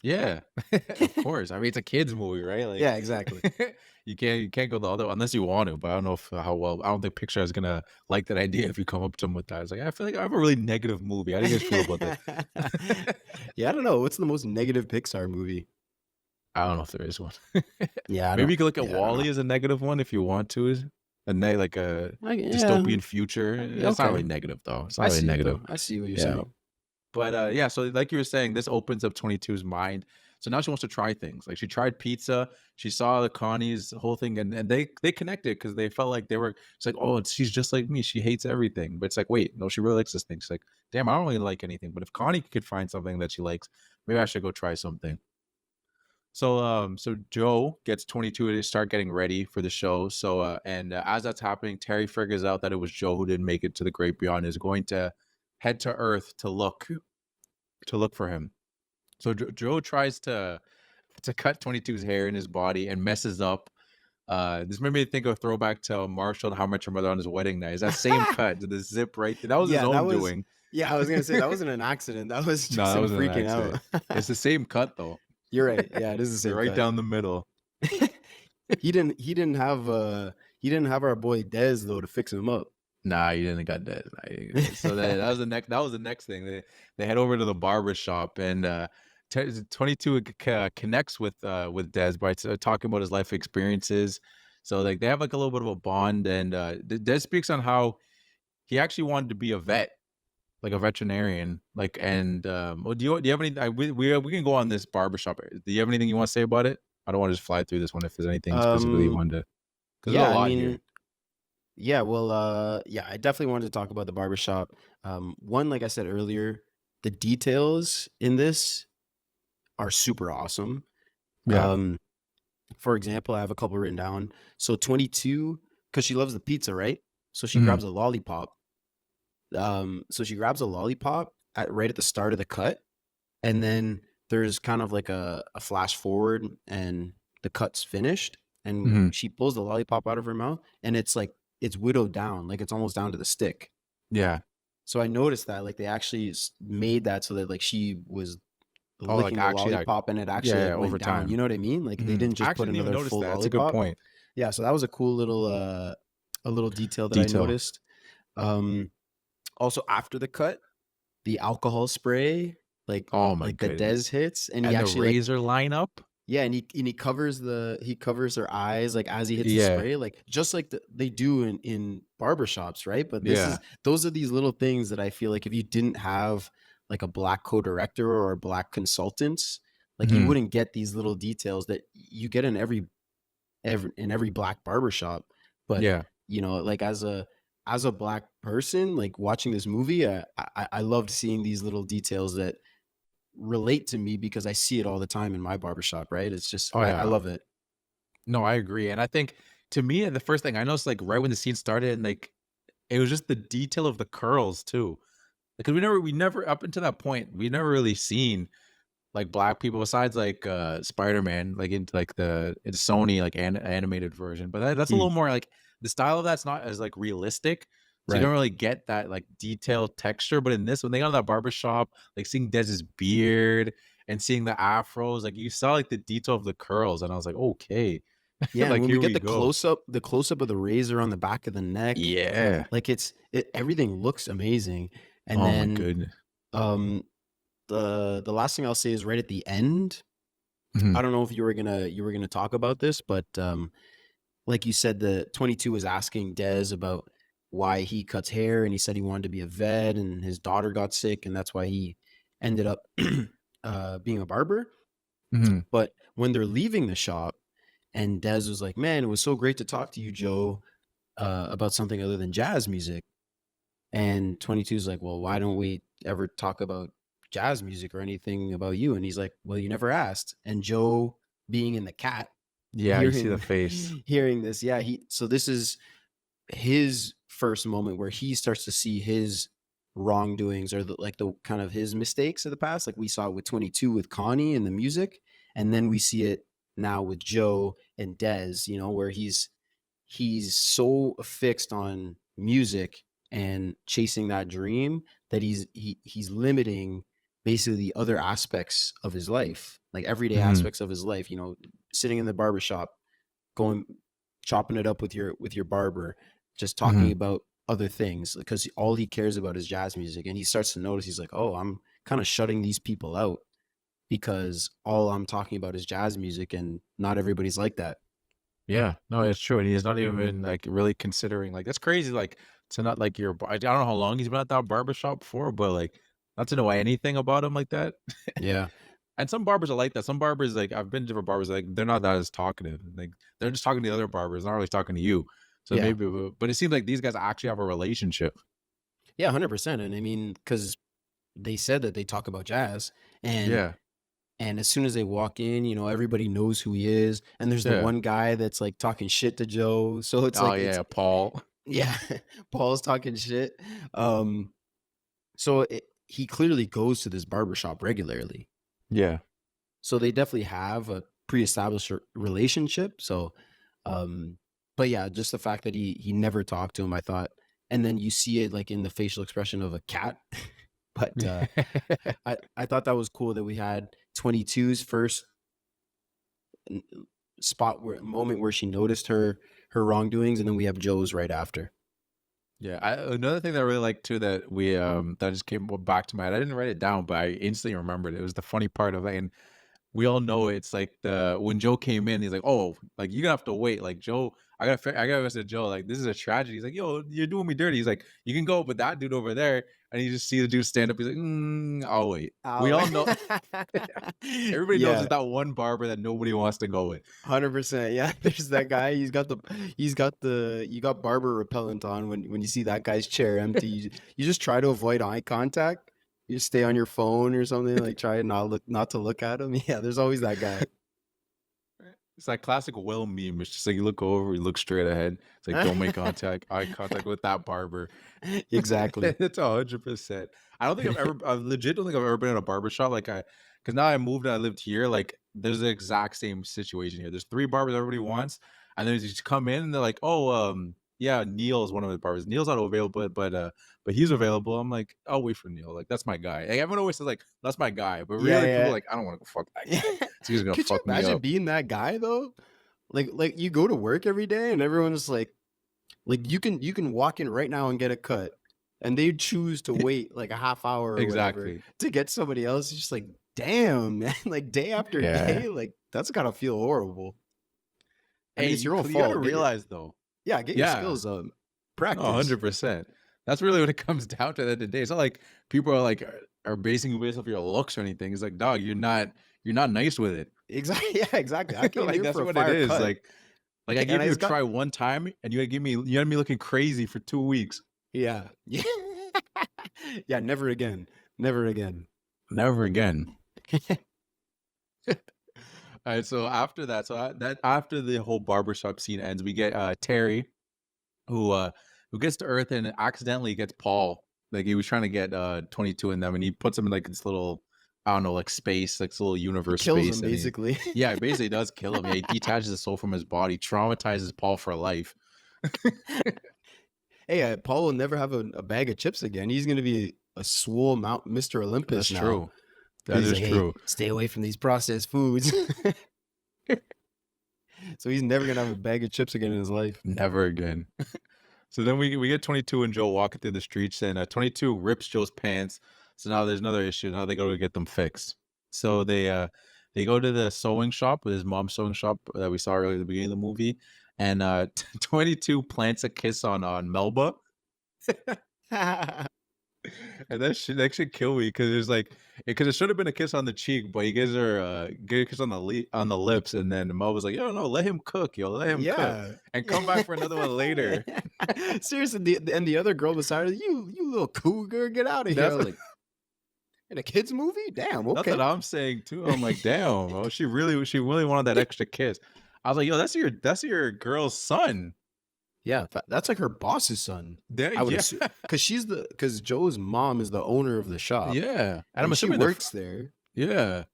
Yeah. Of course. I mean, it's a kids movie, right? Like, yeah, exactly. you can't go the other unless you want to, but I don't know how well. I don't think Pixar is gonna like that idea if you come up to them with that. It's like, I feel like I have a really negative movie. How do you guys feel about that? Yeah, I don't know. What's the most negative Pixar movie? I don't know if there is one. Yeah, maybe you could look at WALL-E as a negative one if you want to. Like a dystopian future. It's not really negative though. It's not really negative. I see what you're saying. But so like you were saying, this opens up 22's mind. So now she wants to try things. Like she tried pizza. She saw the Connie's whole thing, and they connected because they felt like it's like, oh, she's just like me. She hates everything. But it's like, wait, no, she really likes this thing. She's like, damn, I don't really like anything. But if Connie could find something that she likes, maybe I should go try something. So Joe gets 22 to start getting ready for the show. So and as that's happening, Terry figures out that it was Joe who didn't make it to the Great Beyond. Is going to head to Earth to look for him. So Joe tries to cut 22's hair in his body and messes up. This made me think of a throwback to Marshall and How I Met Your Mother on his wedding night. Is that same cut? The zip right there? That was his own doing. Yeah, I was gonna say that wasn't an accident. That was just him freaking out. It's the same cut though. You're right. Yeah, it is the They're same right cut. down the middle. He didn't have our boy Dez though to fix him up. Nah, you didn't got that. So that was the next. That was the next thing. They head over to the barber shop, and 22 connects with Dez by talking about his life experiences. So like they have like a little bit of a bond, and Dez speaks on how he actually wanted to be a vet, like a veterinarian. Like, and well, do you have any? We can go on this barbershop. Do you have anything you want to say about it? I don't want to just fly through this one if there's anything specifically you Um, wanted to, because there's yeah, a I lot here. mean, yeah, well, yeah, I definitely wanted to talk about the barbershop. One, like I said earlier, the details in this are super awesome. Yeah. Um, for example, I have a couple written down. So 22, because she loves the pizza, right? So she Mhm. grabs a lollipop. So she grabs a lollipop right at the start of the cut, and then there's kind of like a flash forward, and the cut's finished, and Mhm. she pulls the lollipop out of her mouth, and it's like it's whittled down, like it's almost down to the stick. Yeah. So I noticed that like they actually made that so that like she was Oh, like licking the actually, like, lollipop and it actually yeah, like went over down. time. You know what I mean? Like they Mhm. didn't I just put actually didn't even another notice full that. That's a good lollipop. point. Yeah, so that was a cool little a little detail that I Detail. noticed. Also after the cut, the alcohol spray, Oh my like that goodness. Dez hits, and he And the actually like razor lineup. yeah, and he covers her eyes like as he hits the Yeah. spray, like just like they do in barbershops, right? But Yeah. those are these little things that I feel like if you didn't have like a black co-director or a black consultants, like you Mhm. wouldn't get these little details that you get in every black barbershop. But Yeah. like as a black person, like watching this movie, I loved seeing these little details that relate to me because I see it all the time in my barbershop, right? It's just Oh I yeah. love it. No, I agree. And I think to me, the first thing I noticed, like right when the scene started, and like it was just the detail of the curls too. Because we never up until that point, we never really seen like black people besides like Spider-Man, like into like it's Sony like animated version. But that's a Mm, little more like the style of that's not as like realistic. So you right. don't really get that like detailed texture. But in this, when they got in that barber shop, like seeing Dez's beard and seeing the afros, like you saw like the detail of the curls, and I was like, okay, Yeah, and like when we here get we go. the close up of the razor on the back of the neck, Yeah. like everything looks amazing. And Oh my then goodness. um the last thing I'll say is right at the end. Mhm. I don't know if you were gonna talk about this, but like you said, the 22 was asking Dez about why he cuts hair, and he said he wanted to be a vet, and his daughter got sick, and that's why he ended up being a barber. Mhm. But when they're leaving the shop, and Dez was like, "Man, it was so great to talk to you, Joe, about something other than jazz music." And 22 is like, "Well, why don't we ever talk about jazz music or anything about you?" And he's like, "Well, you never asked." And Joe, being in the cat, Yeah, you see the hearing face. hearing this, yeah, so this is his first moment where he starts to see his wrongdoings or the kind of his mistakes of the past. Like we saw it with 22 with Connie and the music, and then we see it now with Joe and Dez, where he's so fixed on music and chasing that dream that he's limiting basically the other aspects of his life, like everyday Mhm. aspects of his life, sitting in the barbershop, going chopping it up with your barber, just talking Mhm. about other things because all he cares about is jazz music. And he starts to notice, he's like, oh, I'm kind of shutting these people out because all I'm talking about is jazz music, and not everybody's like that. Yeah, no, it's true, and he's not even, like, really considering like, that's crazy, like, to not like I don't know how long he's been at that barbershop for, but, like, not to know anything about him like that. Yeah. And some barbers are like that. Some barbers, like, I've been to different barbers, like, they're not that as talkative. Like, they're just talking to the other barbers, not really talking to you. So Yeah. maybe, but it seems like these guys actually have a relationship. Yeah, 100%. And I mean, because they said that they talk about jazz, and Yeah, as soon as they walk in, everybody knows who he is. And there's the yeah. one guy that's like talking shit to Joe. So it's Oh, like it's yeah, Paul. yeah, Paul's talking shit. So he clearly goes to this barbershop regularly. Yeah. So they definitely have a pre-established relationship. So but yeah, just the fact that he never talked to him, I thought, and then you see it like in the facial expression of a cat. But I thought that was cool that we had 22's first n- moment where she noticed her wrongdoings, and then we have Joe's right after. Yeah, another thing that I really like too that we that just came back to my head. I didn't write it down, but I instantly remembered it. It was the funny part of it, and we all know it's like the when Joe came in, he's like, "Oh, like you're gonna have to wait." Like Joe, I gotta message Joe. Like this is a tragedy. He's like, "Yo, you're doing me dirty." He's like, "You can go, but that dude over there," and you just see the dude stand up. He's like, "I'll wait." We all know. Everybody knows Yeah, it's that one barber that nobody wants to go with. 100%. Yeah, there's that guy. You got barber repellent on when you see that guy's chair empty. You just try to avoid eye contact. You stay on your phone or something, like try not to look at him. Yeah, there's always that guy. It's that classic Will meme. It's just like you look over, you look straight ahead. It's like don't make eye contact with that barber. Exactly. It's 100%. I don't think I legit don't think I've ever been in a barbershop because now I moved and I lived here. Like there's the exact same situation here. There's three barbers everybody wants, and then you just come in and they're like, oh, yeah, Neil's one of the barbers. Neil's not available, but he's available. I'm like, I'll wait for Neil. Like that's my guy. Like, everyone always says like that's my guy, but Yeah, really people are yeah. like I don't want to go fuck that guy. So he's gonna Could you fuck me imagine up. being that guy though? Like you go to work every day and everyone's like you can walk in right now and get a cut, and they choose to wait like a half hour or whatever Exactly. to get somebody else. It's just like, damn, man, like day after Yeah. day, like that's gotta feel horrible. I mean, Hey, it's your own you gotta fault. realize though. Get your Yeah. skills Oh, practice. 100%. That's really what it comes down to at the end of the day. It's not like people are like are basing it based off your looks or anything. It's like, dog, you're not nice with it. Exactly. Yeah, exactly. I came Like here that's for a what it fire is. cut. Like I And gave I you a just got try one time and you had me looking crazy for 2 weeks. yeah. Yeah. Yeah, never again. Never again. Never again. All right, so after that, after the whole barbershop scene ends, we get Terry who gets to Earth and accidentally gets Paul. Like he was trying to get 22 in them and he puts him in like this little I don't know, like space, like this little He universe kills space. him And basically. yeah, it basically does kill him. Yeah, he detaches his soul from his body, traumatizes Paul for life. Hey, Paul will never have a bag of chips again. He's going to be a swole Mount Mr. Olympus That's now. true. That He's is like, "Hey, true. stay away from these processed foods." So he's never going to have a bag of chips again in his life. Never again. So then we get 22 and Joe walking through the streets, and 22 rips Joe's pants. So now there's another issue. Now they go to get them fixed. So they go to the sewing shop, with his mom's sewing shop that we saw earlier at the beginning of the movie, and 22 plants a kiss on Melba, and that should kill me because there's like because it should have been a kiss on the cheek, but he gives her a kiss on on the lips, and then Melba's like, yo, no, let him cook, let him cook, Yeah. and come back for another one later. Seriously, and the other girl beside her, you little cougar, get out of here. That's I was like, in a kids movie? Damn, That's okay. what I'm saying too. I'm like, damn, oh, she really wanted that extra kiss. I was like, yo, that's your girl's son. Yeah, that's like her boss's son. There, I would yeah, assume because Joe's mom is the owner of the shop. yeah. And I'm And she assuming works there. yeah.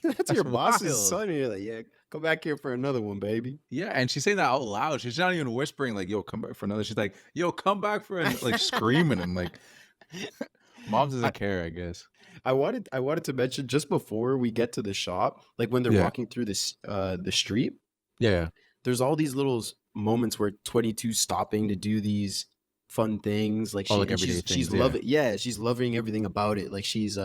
That's your boss's wild. son. And you're like, yeah, come back here for another one, baby. Yeah, and she's saying that out loud. She's not even whispering like, "Yo, come back for another." She's like, "Yo, come back for like screaming." And like, mom doesn't care, I guess. I wanted to mention just before we get to the shop, like when they're Yeah. walking through this the street, Yeah, there's all these little moments where 22's stopping to do these fun things. Like Oh, like and everyday she's things, yeah. loving she's loving everything about it. Like she's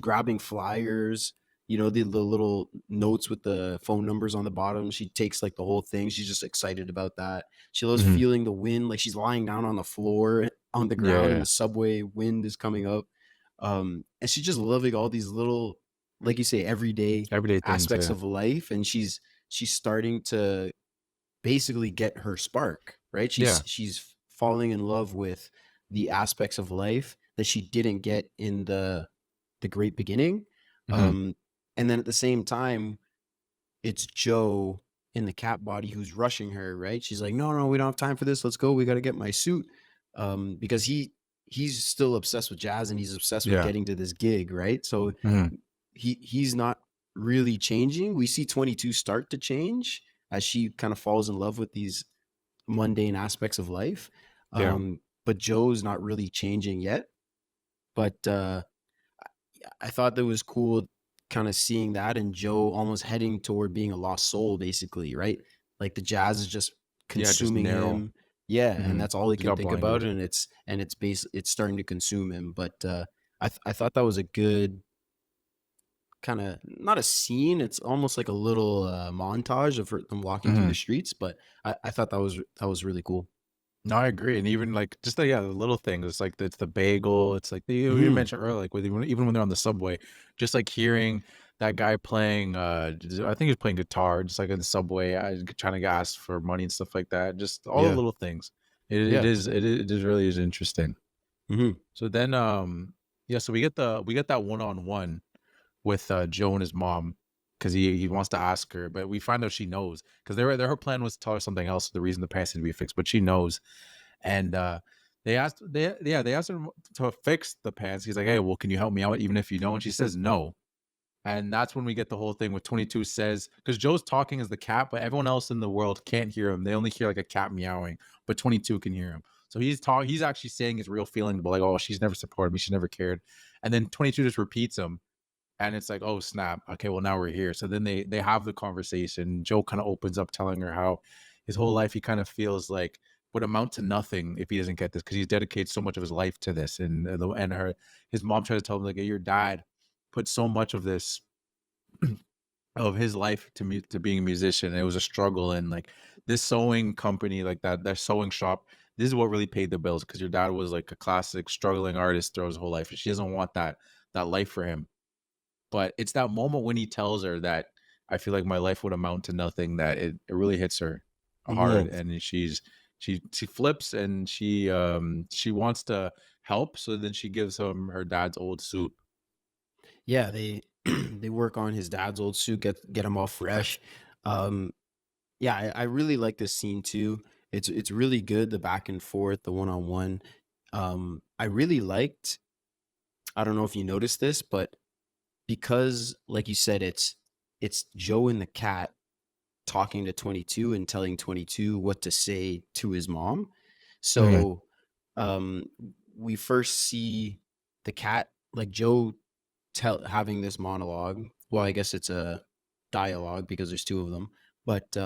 grabbing flyers, the little notes with the phone numbers on the bottom. She takes like the whole thing. She's just excited about that. She loves Mhm. feeling the wind, like she's lying down on the floor on the ground Yeah. and the subway wind is coming up. And she's just loving all these little, like you say, everyday everyday things. aspects Yeah. of life, and she's starting to basically get her spark, right? Yeah. She's falling in love with the aspects of life that she didn't get in the great beginning. Mhm. And then at the same time, it's Joe in the cat body who's rushing her, right? She's like, no, we don't have time for this. Let's go. We got to get my suit. Because he's still obsessed with jazz and he's obsessed with Yeah. getting to this gig, right? So Mhm. he's not really changing. We see 22 start to change as she kind of falls in love with these mundane aspects of life. Yeah. But Joe's not really changing yet. But I thought that was cool kind of seeing that, and Joe almost heading toward being a lost soul, basically, right? Like the jazz is just Yeah, just consuming narrow. him. Yeah, and Hmm. that's all he He can got think about, blinders. and it's starting to consume him. But I thought that was a good kind of, not a scene. It's almost like a little montage of them walking through the Hmm. streets. But I thought that was really cool. No, I agree. And even like just the the little things. It's like it's the bagel. It's like you Hmm. mentioned earlier, like even when they're on the subway, just like hearing that guy playing. I think he was playing guitar, just like in the subway, trying to ask for money and stuff like that. Just all the Yeah, little things. It yeah. is it is really is interesting. Hmm. So then yeah, so we get that one on one with Joe and his mom because he wants to ask her, but we find out she knows because her plan was to tell her something else, the reason the pants need to be fixed, but she knows. And they asked him to fix the pants. He's like, hey, well, can you help me out even if you know? And she says no. And that's when we get the whole thing with 22 says, because Joe's talking as the cat, but everyone else in the world can't hear him. They only hear like a cat meowing, but 22 can hear him. So he's actually saying his real feeling, but like, oh, she's never supported me, she's never cared. And then 22 just repeats him, and it's like, oh snap, okay, well now we're here. So then they have the conversation. Joe kind of opens up telling her how his whole life he kind of feels like would amount to nothing if he doesn't get this, because he's dedicated so much of his life to this. And his mom tries to tell him like, hey, your dad put so much of this of his life to being a musician, and it was a struggle. And like this sewing company, like that sewing shop, this is what really paid the bills, because your dad was like a classic struggling artist throughout his whole life, and she doesn't want that life for him. But it's that moment when he tells her that I feel like my life would amount to nothing, that it really hits her Yeah, hard. And she flips, and she wants to help. So then she gives him her dad's old suit. yeah. They they work on his dad's old suit, get him all fresh. Um, yeah, I really like this scene too. It's really good, the back and forth, the one on one. I really liked. I don't know if you noticed this, but because, like you said, it's Joe and the cat talking to 22 and telling 22 what to say to his mom. Mhm. So um we first see the cat, like Joe having this monologue. Well, I guess it's a dialogue because there's two of them. But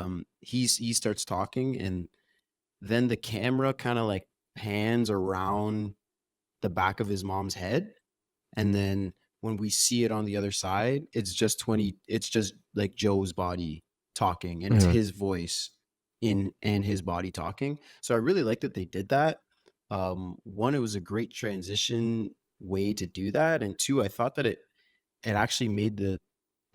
he starts talking, and then the camera kind of like pans around the back of his mom's head, and then when we see it on the other side, it's just like Joe's body talking, and it's Mhm. his voice in and his body talking. So I really like that they did that. One, it was a great transition way to do that, and two, I thought that it actually made the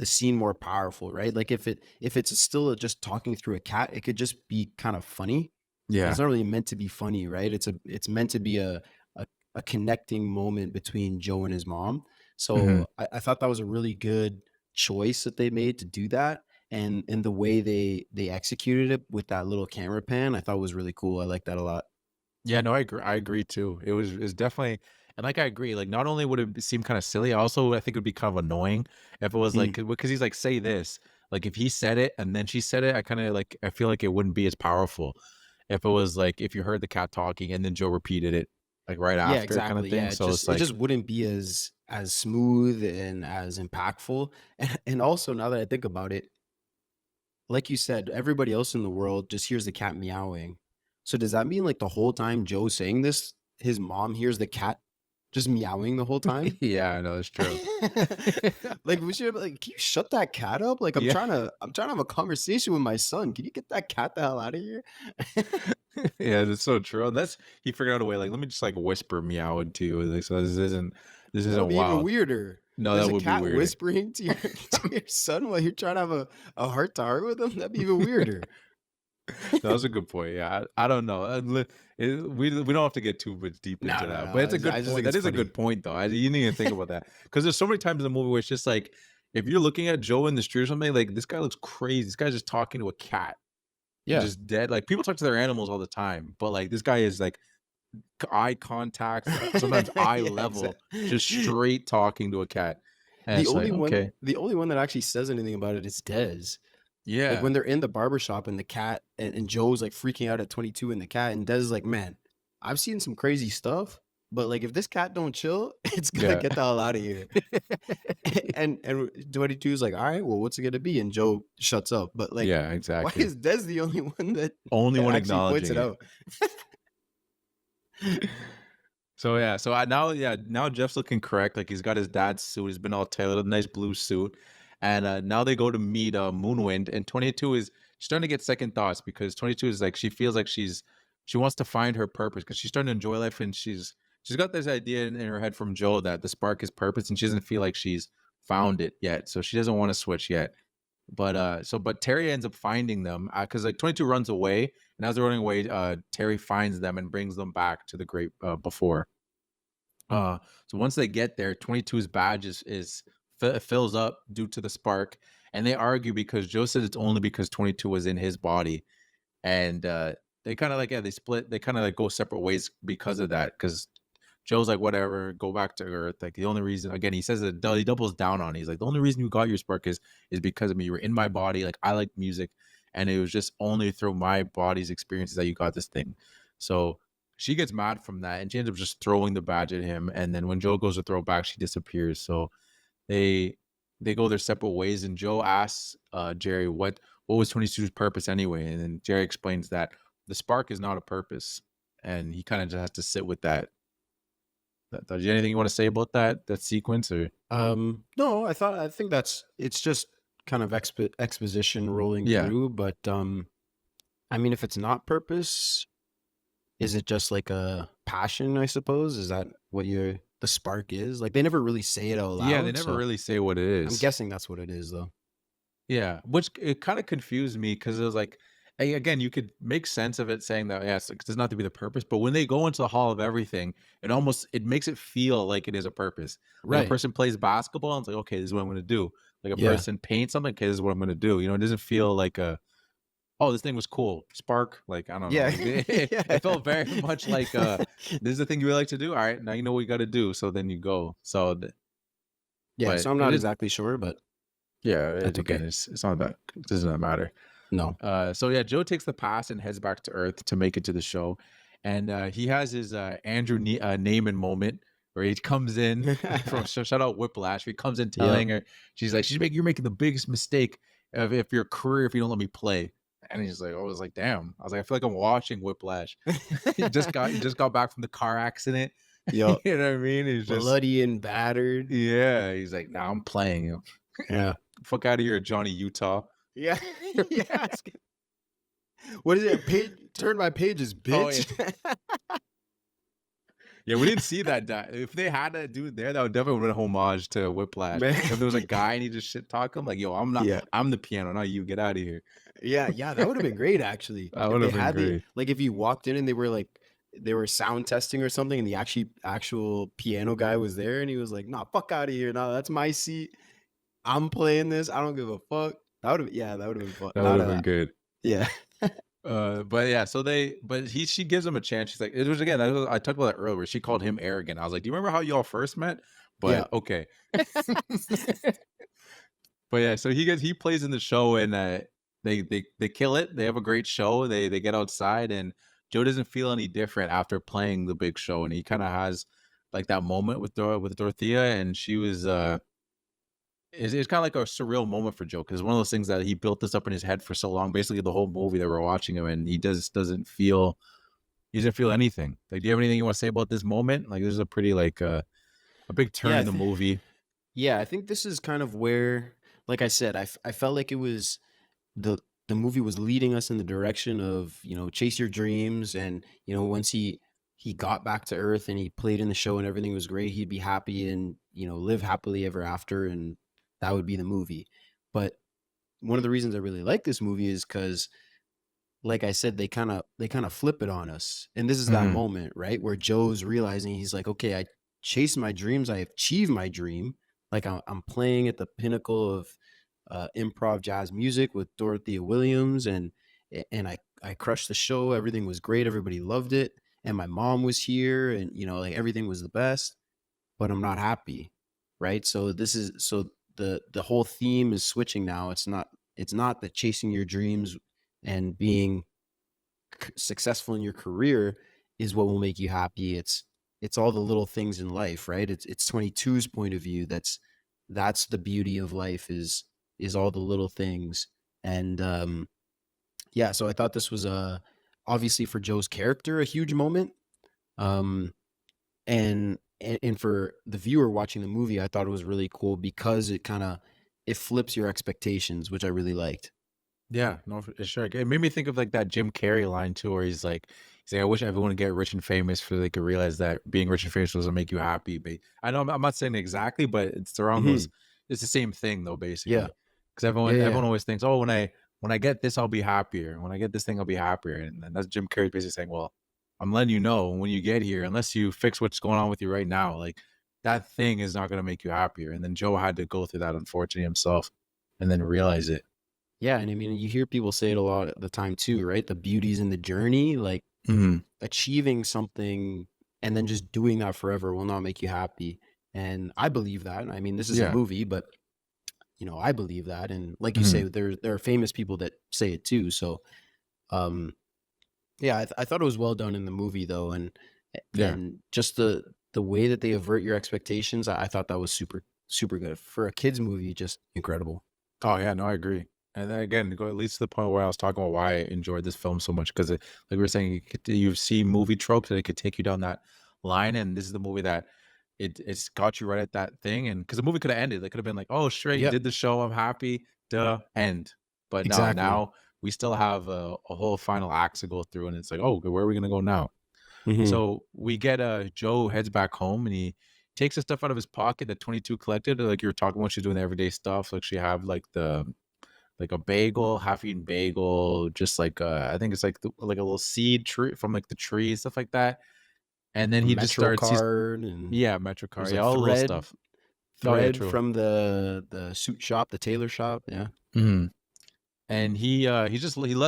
scene more powerful, right? Like if it's still just talking through a cat, it could just be kind of funny, but Yeah. it's not really meant to be funny, right? It's meant to be a, a connecting moment between Joe and his mom. Mhm. So I thought that was a really good choice that they made to do that, and the way they executed it with that little camera pan, I thought was really cool. I like that a lot. Yeah, no, I agree. I agree too. It's definitely, and like I agree. Like not only would it seem kind of silly, I think it would be kind of annoying if it was like, Mm. because he's like, say this. Like if he said it and then she said it, I feel like it wouldn't be as powerful if it was like if you heard the cat talking and then Joe repeated it like right Yeah, after, kind of exactly. thing. Yeah, So it's it like, just wouldn't be as smooth and as impactful. And also, now that I think about it, like you said, everybody else in the world just hears the cat meowing. So does that mean like the whole time Joe's saying this, his mom hears the cat just meowing the whole time? yeah, I know it's true. Like we should like, can you shut that cat up? Like Yeah. I'm trying to have a conversation with my son. Can you get that cat the hell out of here? Yeah, that's so true. He figured out a way. Like, let me just like whisper meow into you. Like, so this That would isn't be even wild. weirder. No, There's that a would be cat weirder. whispering to your to your son while you're trying to have a heart to heart with him. That'd be even weirder. No, that's a good point. Yeah, I don't know. We don't have to get too much deep No, into no, that, no. but it's a I good just point. think That it's is a funny. good point, though. You need to think about that, because there's so many times in the movie where it's just like, if you're looking at Joe in the street or something, like this guy looks crazy. This guy's just talking to a cat, Yeah. just dead. Like people talk to their animals all the time, but like this guy is like eye contact, sometimes eye Yeah, level, just exactly. straight talking to a cat, and it's like, okay, The only one that actually says anything about it is Dez. Like yeah, when they're in the barbershop and the cat and Joe's like freaking out at 22 and the cat, and Dez is like, man, I've seen some crazy stuff, but like if this cat don't chill, it's gonna Yeah. get the hell out of here. And 22 is like, all right, well, what's it gonna be? And Joe shuts up. But like, Yeah, why exactly. is Des the only one that Only one actually points it acknowledging it. out? So yeah, so now Jeff's looking correct. Like he's got his dad's suit. He's been all tailored, a nice blue suit. And now they go to meet Moonwind, and 22 is she's starting to get second thoughts because 22 is like she feels like she wants to find her purpose because she's starting to enjoy life, and she's got this idea in her head from Joe that the spark is purpose, and she doesn't feel like she's found it yet. So she doesn't want to switch yet. But Terry ends up finding them because like 22 runs away, and as they're running away, Terry finds them and brings them back to the great before. So once they get there, 22's badge fills up due to the spark, and they argue because Joe said it's only because 22 was in his body, and they kind of like they split. They kind of like go separate ways because of that. Because Joe's like, whatever, go back to Earth. Like the only reason, again, he says that he doubles down on it. He's like, the only reason you got your spark is because of me. You were in my body. Like I like music, and it was just only through my body's experiences that you got this thing. So she gets mad from that, and she ends up just throwing the badge at him. And then when Joe goes to throw it back, she disappears. So they go their separate ways. And Joe asks Jerry, what was 22's purpose anyway? And then Jerry explains that the spark is not a purpose, and he kind of just has to sit with that. Do you have anything you want to say about that sequence? Or No, I think it's just kind of exposition rolling Yeah. through. But I mean, if it's not purpose, is it just like a passion? I suppose is that what the spark is? Like they never really say it out loud. yeah, they never so really say what it I'm is. guessing that's what it is, though. Yeah, which it kind of confused me because it was like, again, you could make sense of it saying that yes, it does not to be the purpose, but when they go into the Hall of Everything, it makes it feel like it is a purpose. When a Right. person plays basketball, it's like, okay, this is what I'm going to do. Like a Yeah. person paints something, okay, this is what I'm going to do. You know, it doesn't feel like oh, this thing was cool, spark. Like I don't know, Yeah. like, it felt very much like this is the thing you would like to do. All right, now you know what you got to do. So then you go. So Yeah. but So I'm it not is- exactly sure, but yeah, That's again, okay. it's not that it does not matter. no. So yeah, Joe takes the pass and heads back to Earth to make it to the show, and he has his Andrew Neiman moment where he comes in from shout out Whiplash. He comes in telling her she's like you're making the biggest mistake of if your career if you don't let me play. And he's like, I was like, damn. I was like, I feel like I'm watching Whiplash. he just got back from the car accident. Yo, You know what I mean? He's just bloody and battered. yeah. He's like, nah, I'm playing. Yeah. Fuck out of here, Johnny Utah. Yeah. Yeah. What is it? Turn my pages, bitch. Yeah, we didn't see that. If they had that dude there, that would definitely been a homage to Whiplash. Man. If there was a guy and he just shit talk him, like, yo, I'm not. Yeah. I'm the piano, not you. Get out of here. Yeah, that would have been great, actually. That If would they have been had great. like if you walked in and they were sound testing or something, and the actual piano guy was there, and he was like, "Nah, fuck out of here! Nah, that's my seat. I'm playing this. I don't give a fuck." That would have been fun. That would have been good. Yeah. But yeah, she gives him a chance. She's like, it was again. I talked about that earlier. She called him arrogant. I was like, do you remember how y'all first met? But Yeah. okay. But yeah, so he plays in the show, and they kill it. They have a great show. They get outside, and Joe doesn't feel any different after playing the big show, and he kind of has like that moment with Dorothea, and she was it's kind of like a surreal moment for Joe because one of those things that he built this up in his head for so long, basically the whole movie that we're watching him, and he doesn't feel anything. Like, do you have anything you want to say about this moment? Like, this is a pretty like a big turn Yeah, in the movie. Yeah, I think this is kind of where, like I said, I felt like it was the movie was leading us in the direction of, chase your dreams, and once he got back to Earth and he played in the show and everything was great, he'd be happy and live happily ever after, and that would be the movie. But one of the reasons I really like this movie is because, like I said, they kind of flip it on us, and this is that Mhm. moment, right, where Joe's realizing he's like, okay, I chased my dreams, I achieved my dream. Like I'm playing at the pinnacle of improv jazz music with Dorothea Williams, and I crushed the show. Everything was great. Everybody loved it, and my mom was here, and like everything was the best. But I'm not happy, right? So the whole theme is switching now. It's not that chasing your dreams and being successful in your career is what will make you happy. It's it's all the little things in life, right? It's 22's point of view. That's the beauty of life is all the little things. And yeah, so I thought this was obviously for Joe's character a huge moment. Um and for the viewer watching the movie, I thought it was really cool because it flips your expectations, which I really liked. Yeah, no, for sure. It made me think of like that Jim Carrey line too, where he's like, I wish everyone would get rich and famous for they could realize that being rich and famous doesn't make you happy. But I know I'm not saying exactly, but it's around Hmm. those. It's the same thing though, Yeah, basically. Because yeah, yeah, everyone always thinks, oh, when I get this, I'll be happier. When I get this thing, I'll be happier. And that's Jim Carrey basically saying, well, I'm letting you know when you get here, unless you fix what's going on with you right now, like that thing is not going to make you happier. And then Joe had to go through that unfortunately himself, and then realize it. yeah. And I mean, you hear people say it a lot at the time too, right? The beauty's in the journey, like Mhm. achieving something and then just doing that forever will not make you happy. And I believe that. I mean, this is a Yeah. movie, but I believe that. And like you say, Mhm. there are famous people that say it too. So, um, yeah, I thought it was well done in the movie though, Yeah. and just the way that they avert your expectations, I thought that was super good for a kids movie. Just incredible. Oh yeah, no, I agree. And then again, it leads to the point where I was talking about why I enjoyed this film so much because, like we were saying, you see movie tropes that it could take you down that line, and this is the movie that it's got you right at that thing, and because the movie could have ended, it could have been like, oh, straight, Yep, did the show, I'm happy, duh, end. But no, exactly. now we still have a whole final act to go through, and it's like, oh, where are we gonna go now? Hmm. So we get Joe heads back home and he takes the stuff out of his pocket that 22 collected. Like you were talking about, she's doing the everyday stuff. Like she have like a bagel, half-eaten bagel, just like I think it's like like a little seed tree from like the tree and stuff like that. And then A he just Metro starts. He's card, and yeah, Metro car, there's yeah, a all the little thread stuff. Oh yeah, thread true. from the suit shop, the tailor shop. Yeah. Mhm. And he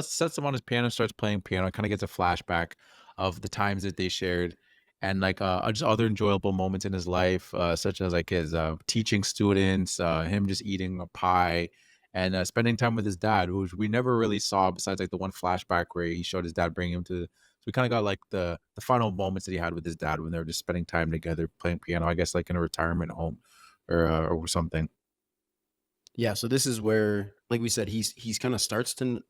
sets him on his piano, starts playing piano, kind of gets a flashback of the times that they shared and like just other enjoyable moments in his life, such as like his teaching students, him just eating a pie and spending time with his dad, which we never really saw besides like the one flashback where he showed his dad bringing him to. So we kind of got like the final moments that he had with his dad when they were just spending time together playing piano, I guess like in a retirement home or something. Yeah, so this is where, like we said, he's kind of starts to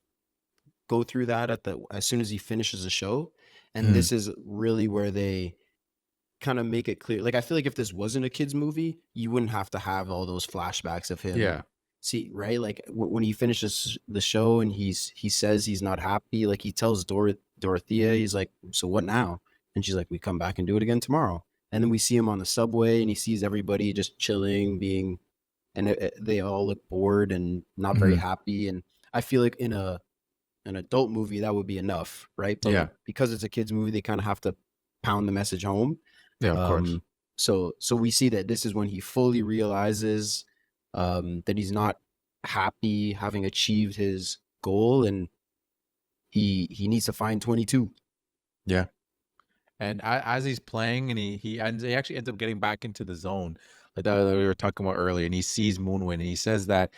go through that at the as soon as he finishes the show, and Mhm. this is really where they kind of make it clear. Like I feel like if this wasn't a kids movie, you wouldn't have to have all those flashbacks of him. Yeah. See, right? Like when he finishes the show and he says he's not happy, like he tells Dorothea, he's like, "So what now?" And she's like, "We come back and do it again tomorrow." And then we see him on the subway, and he sees everybody just chilling, being, and they all look bored and not very Mhm. happy. And I feel like in an adult movie that would be enough, right? But Yeah. like because it's a kids movie, they kind of have to pound the message home. Yeah, of course. So we see that this is when he fully realizes that he's not happy having achieved his goal, and he needs to find 22. Yeah. And as he's playing, and he actually ends up getting back into the zone, like that we were talking about earlier. And he sees Moonwind, and he says that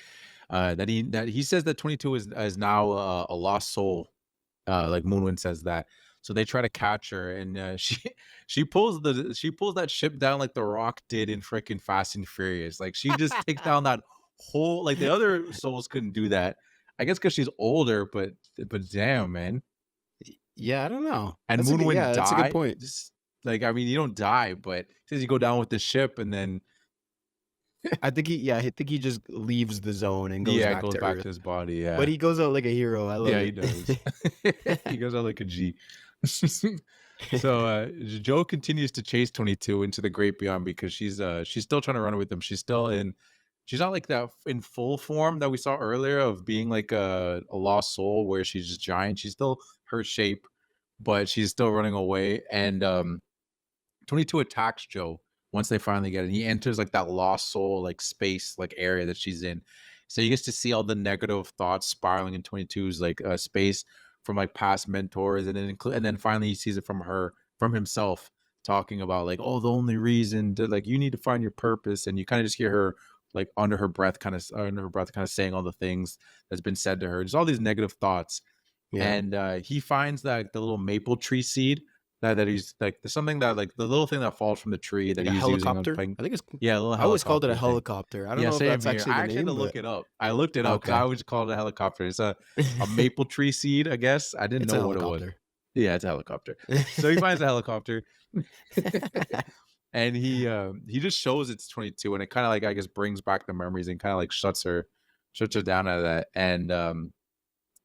he says that 22 is now a lost soul. Like Moonwind says that. So they try to catch her, and she pulls that ship down like The Rock did in freaking Fast and Furious. Like she just takes down that whole like the other souls couldn't do that. I guess because she's older, but damn man. Yeah, I don't know. And Moonwind That's a good died. point. Just like I mean, you don't die, but says you go down with the ship, and then I think he just leaves the zone and goes yeah, it back goes to back Earth. to his body. But Yeah, he goes out like a hero. I love yeah, he does. it. He goes out like a G. So Joe continues to chase 22 into the great beyond because she's still trying to run with him. She's not like that in full form that we saw earlier of being like a lost soul where she's just giant. She's still her shape, but she's still running away. And 22 attacks Joe once they finally get it. He enters like that lost soul, like space, like area that she's in. So he gets to see all the negative thoughts spiraling in 22's like space from like past mentors, and then finally he sees it from her, from himself, talking about like, oh, the only reason to like you need to find your purpose, and you kind of just hear her like under her breath, kind of saying all the things that's been said to her, just all these negative thoughts. Yeah. And he finds that the little maple tree seed that he's like there's something that like the little thing that falls from the tree that Like a he's using on helicopter? playing. I think it's Yeah, a little I always called it a helicopter thing. helicopter. I don't Yeah, know if same that's here. actually I the actually had name, to look but it up. I looked it up because okay. I always called it a helicopter. It's a maple tree seed, I guess. I didn't It's a know what it was. helicopter. Yeah, it's a helicopter. So he finds a helicopter, and he just shows it's 22, and it kind of like I guess brings back the memories and kind of like shuts her down out of that. And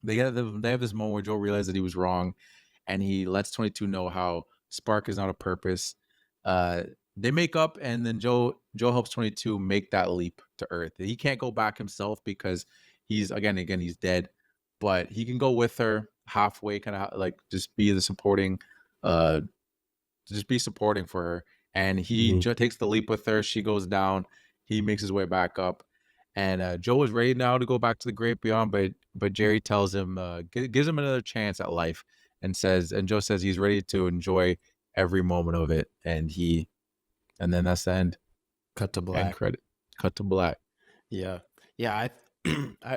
they have this moment where Joe realizes that he was wrong, and he lets 22 know how spark is not a purpose. They make up, and then Joe helps 22 make that leap to Earth. He can't go back himself because he's again he's dead, but he can go with her halfway, kind of like just be the supporting, just be supporting for her. And he takes the leap with her. She goes down. He makes his way back up, and Joe is ready now to go back to the great beyond. But Jerry tells him, gives him another chance at life, and Joe says he's ready to enjoy every moment of it. And then that's the end. Cut to End black. credit. Cut to black. Yeah. Yeah,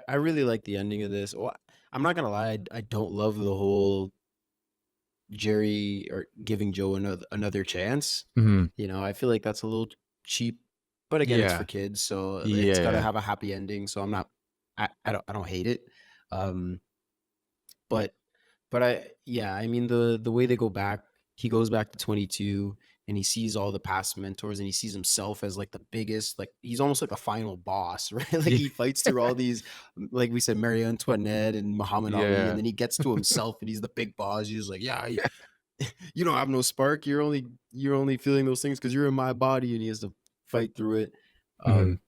I really like the ending of this. Well, I'm not gonna lie, I don't love the whole Jerry or giving Joe another chance. Mhm. You know, I feel like that's a little cheap, but again, it's for Yeah. kids, so it's got to Yeah. have a happy ending. So I don't hate it. Um, but I mean the way they go back, he goes back to 22 and he sees all the past mentors and he sees himself as like the biggest, like he's almost like a final boss, right? Like he fights through all these, like we said, Marie Antoinette and Muhammad Ali, Yeah. and then he gets to himself and he's the big boss. He's like, yeah, you don't have no spark. You're only feeling those things because you're in my body, and he has to fight through it. Mhm.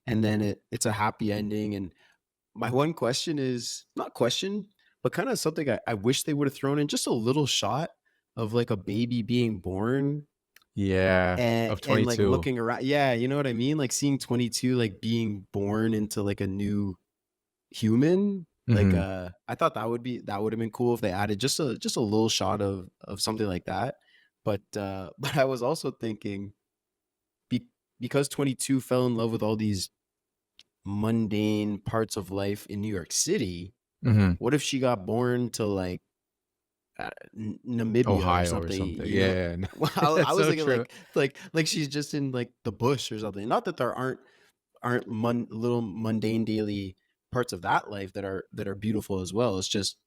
And then it's a happy ending. And my one question is not question, but kind of something I wish they would have thrown in just a little shot of like a baby being born Yeah. Of and like 22. looking around. Yeah, you know what I mean? Like seeing 22 like being born into like a new human. Like Mhm. I thought that would have been cool if they added just a little shot of something like that. But but I was also thinking because 22 fell in love with all these mundane parts of life in New York City, Mhm. what if she got born to like Namibia or Ohio or something? something. You know, Yeah. well, I That's was so thinking true. like she's just in like the bush or something. Not that there aren't little mundane daily parts of that life that are beautiful as well. It's just